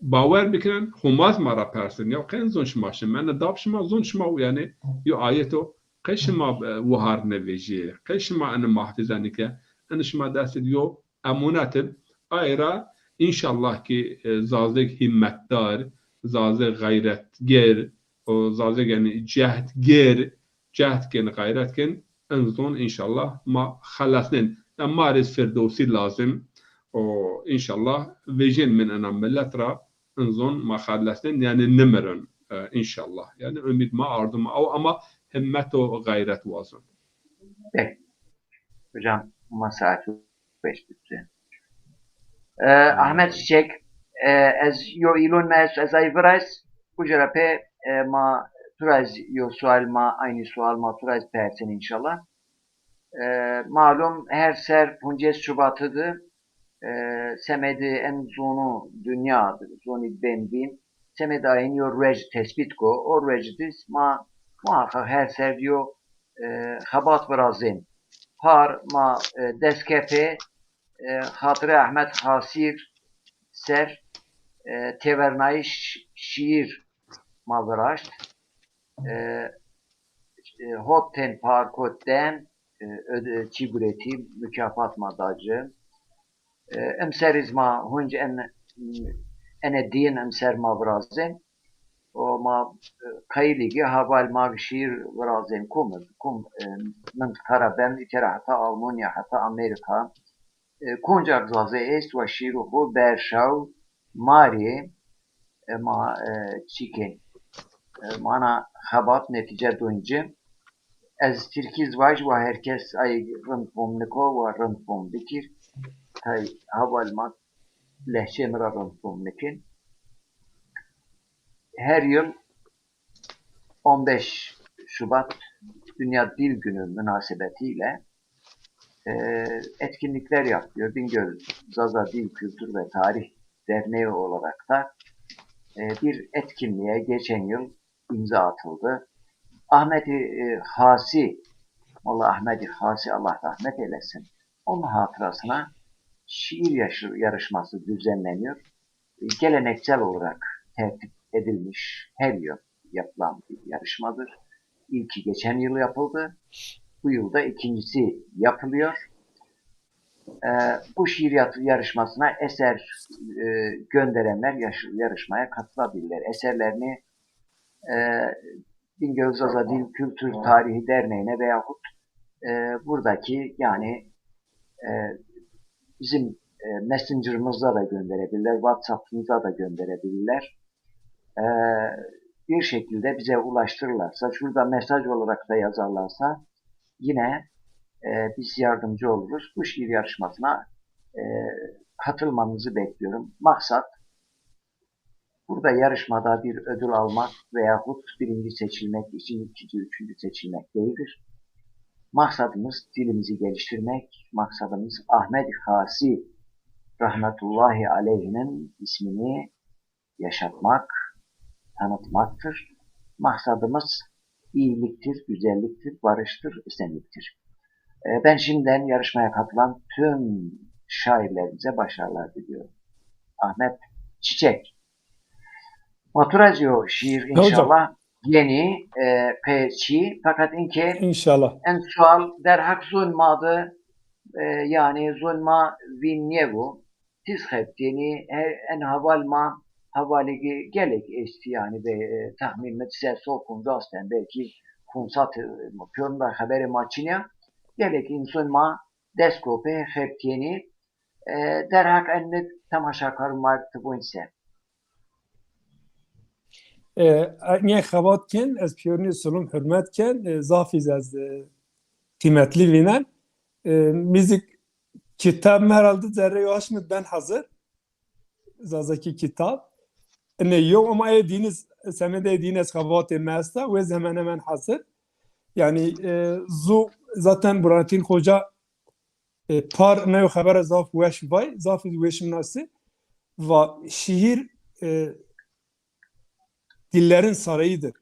باور بكرن هماز مرا پرسن یا قین زونش ماشن من دابش ما زونش ما يعني يو آيتو قيش ما وهار نويجي قيش ما أنا محفظاني که أنا شما دست يو أموناتب آيرا إن شاء الله كي زازق همت دار زازق غيرت جير و زازق يعني جهد جير جهد كن غيرت كن انظن inşallah ma خلصن مارس فردوسي لازم وإن شاء الله فيجن من أنا ملترا انظن ما خلصن يعني نمرن إن شاء الله يعني أميد ما أردم أو أما همته غيرت وازن. Hocam saat 5 bitti. Ahmet Çiçek ez yo ilon mes ez ayvrais kujarape ma turaz yo sual ma aynı sual ma turaz persen inşallah. Malum her ser 15 Şubat'ıdı. Semedi en zonu dünyadır. Zoni benbin. Semedi ayın yo rej tespit ko. O rejdis ma muhakkak her ser yo habat brazin. Par ma deskepe Hatırı Ahmet Hasir ser tevernayı şiir mavraşt hotten parkotten çigureti mükafat madacı emserizma hunc en din emser mavrazen o ma kayligi haval mag şiir vrazen kum من karabem itera hatta Almanya hatta Amerika Koncak zaze est ve şiruhu berşav mari ma çiken mana habat netice duyunca ez Türkiz vaj ve herkes ay rıntbomniko ve rıntbomdikir tay havalmak lehçemira rıntbomnikin her yıl 15 Şubat Dünya Dil Günü münasebetiyle etkinlikler yapıyor. Bingöl Zaza Dil Kültür ve Tarih Derneği olarak da bir etkinliğe geçen yıl imza atıldı. Ahmet-i Hasi, Allah Ahmet-i Hasi Allah rahmet eylesin. Onun hatırasına şiir yarışması düzenleniyor. Geleneksel olarak tertip edilmiş her yıl yapılan bir yarışmadır. İlki geçen yıl yapıldı. Bu yılda ikincisi yapılıyor. Bu şiir yarışmasına eser gönderenler yarışmaya katılabilirler. Eserlerini Bingöl Zaza Dil Kültür Tarihi Derneği'ne veyahut buradaki yani bizim Messenger'ımızda da gönderebilirler, WhatsApp'ımıza da gönderebilirler. Bir şekilde bize ulaştırırlarsa, şurada mesaj olarak da yazarlarsa yine biz yardımcı oluruz. Bu şiir yarışmasına katılmanızı bekliyorum. Maksat Burada yarışmada bir ödül almak veyahut birinci seçilmek, ikinci, üçüncü seçilmek değildir. Maksadımız dilimizi geliştirmek, maksadımız Ahmed Hasi rahmetullahi aleyhinin ismini yaşatmak, tanıtmaktır. Maksadımız iyiliktir, güzelliktir, barıştır, esenliktir. Ben şimdiden yarışmaya katılan tüm şairlerimize başarılar diliyorum. Ahmet Çiçek. Maturacı şiir inşallah yeni, peçi fakat inke İnşallah. en sual der hak zulmadı yani zulma vinnevu tiz heptini en havalma havaligi gelek esti yani be tahmin metse sokun dasten belki kunsat pörnda haberi maçınya gelek insulma deskope heptini der hak ennet tamaşa karmar tıbunse. Eğer xebat ken, ez piyoni solum hürmet ken, zafiz az kıymetli vinen. Müzik kitap herhalde zerre yaşmı ben hazır. Zazaki kitap. Ne yok ama ediniz, semede ediniz xebat mesta ve hemen hemen hazır. Yani zaten Burhanettin Hoca par ne haber zaf weş vay, zafiz weşim nasıl? Ve şiir dillerin sarayıdır.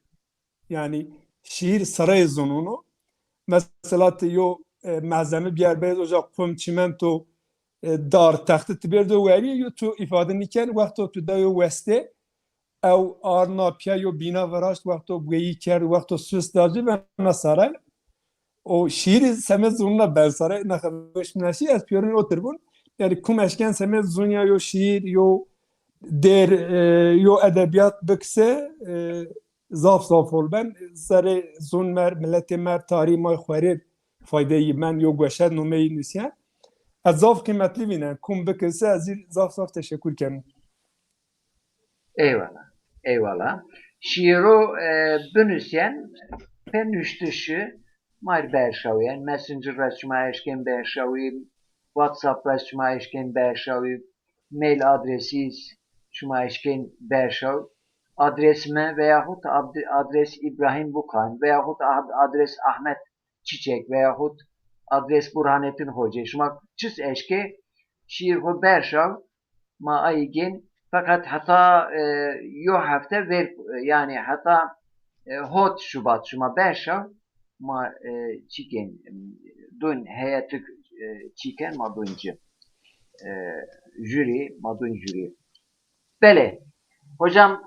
Yani şiir sarayı zonunu. Mesela yo malzeme bir yer beyaz ocak kum çimento dar tahtı tiberdo veriyor yo tu ifade niken vakti tu da yo weste ev arna pya yo bina varaşt vakti buyi ker vakti süs dacı ve nasaray o şiir semet zonuna ben saray nakabış minaşi az piyorin oturbun yani kum eşken semet zonya yo şiir yo der yo edebiyat bükse zaf ol ben zare zon mer milleti mer tarihi may xwarir faydeyi men yo gweşer numeyi nüsyen az zaf kıymetli binen kum bükse azir zaf teşekkür kem. Eyvallah. Eyvallah. Şiiru bünüsyen penüştüşü mar berşaviyen messenger resma eşken berşavi WhatsApp resma eşken berşavi mail adresiz şuma eşken berşav adresime veyahut adres İbrahim Bukan veyahut adres Ahmet Çiçek veyahut adres Burhanettin Hoca şuma çiz eşke şiir ho berşav ma aygen fakat hata yo hafta ver yani hata hot Şubat şuma berşav ma çiken dün heyatık çiken ma dünce jüri ma dün jüri. Bele. Hocam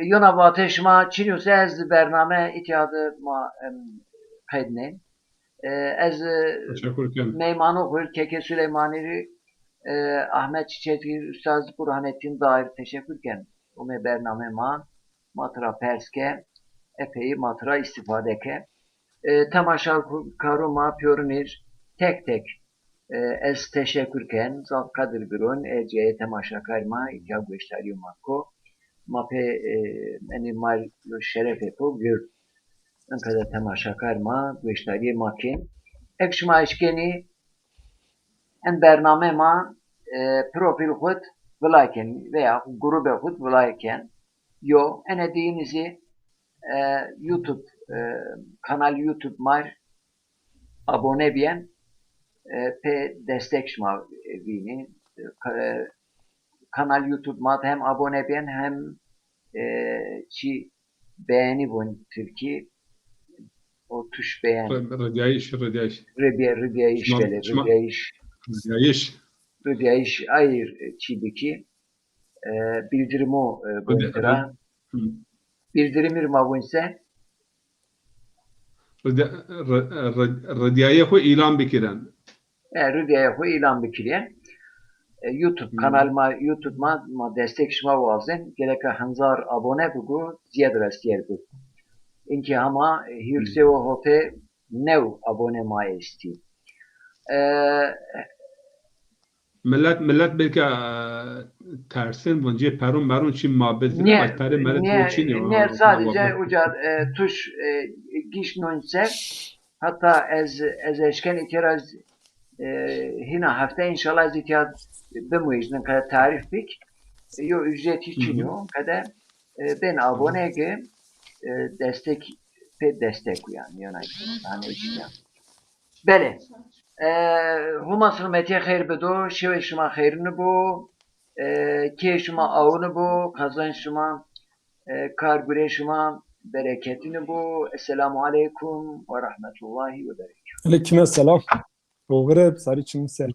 yona vateşma çiniyorsa ez bername itihadı ma kaydne. Ez meymanı hır keke Süleymani'ri Ahmet Çiçek'i Üstaz Burhanettin dair teşekkürken o me bername ma matra perske epey matra istifadeke temaşal karuma piyonir tek tek ez teşekkürken zat kadir birun ece temaşa karma ya gösteriyor mako mape eni mal şeref epo gör en kadar temaşa karma gösteriyor makin ekşma işkeni en bername ma profil hud velaken veya grubu hud velaken yo en edinizi YouTube kanal YouTube mar abone biyen pe destek şma vini kanal YouTube mat hem abone biyen hem çi beğeni bun Türkiye o tuş beğen Rıdyayiş Rıdyayiş ayır çidiki bildirimi boyunca bildirimir mavunse Rıdyaye ko ilan bikiren. Rıdyaye ko ilan bikiren YouTube kanalıma YouTube'ma destek şma vazen gerek hanzar abone bugu ziyad rastyer bu. İnki ama hirse o hote nev abone ma esti. Millet belki tersin bunca perun merun çim mabedin ama peri millet bu çin ne sadece uca tuş giş nonse hatta ez eşken itiraz hina hafta inşallah zitiyat bemuyizden kadar tarif bik yo ücret için yo kadar Ben abone ki destek yani yani işte. Bele. Humasın metiye hayır bedo, şive şuma hayırını bu, ki şuma avını bu, kazan şuma, karbüre şuma, bereketini bu. Esselamu aleyküm ve rahmetullahi ve berekatuhu. Aleyküm selam. Doğru, sarı çim ser.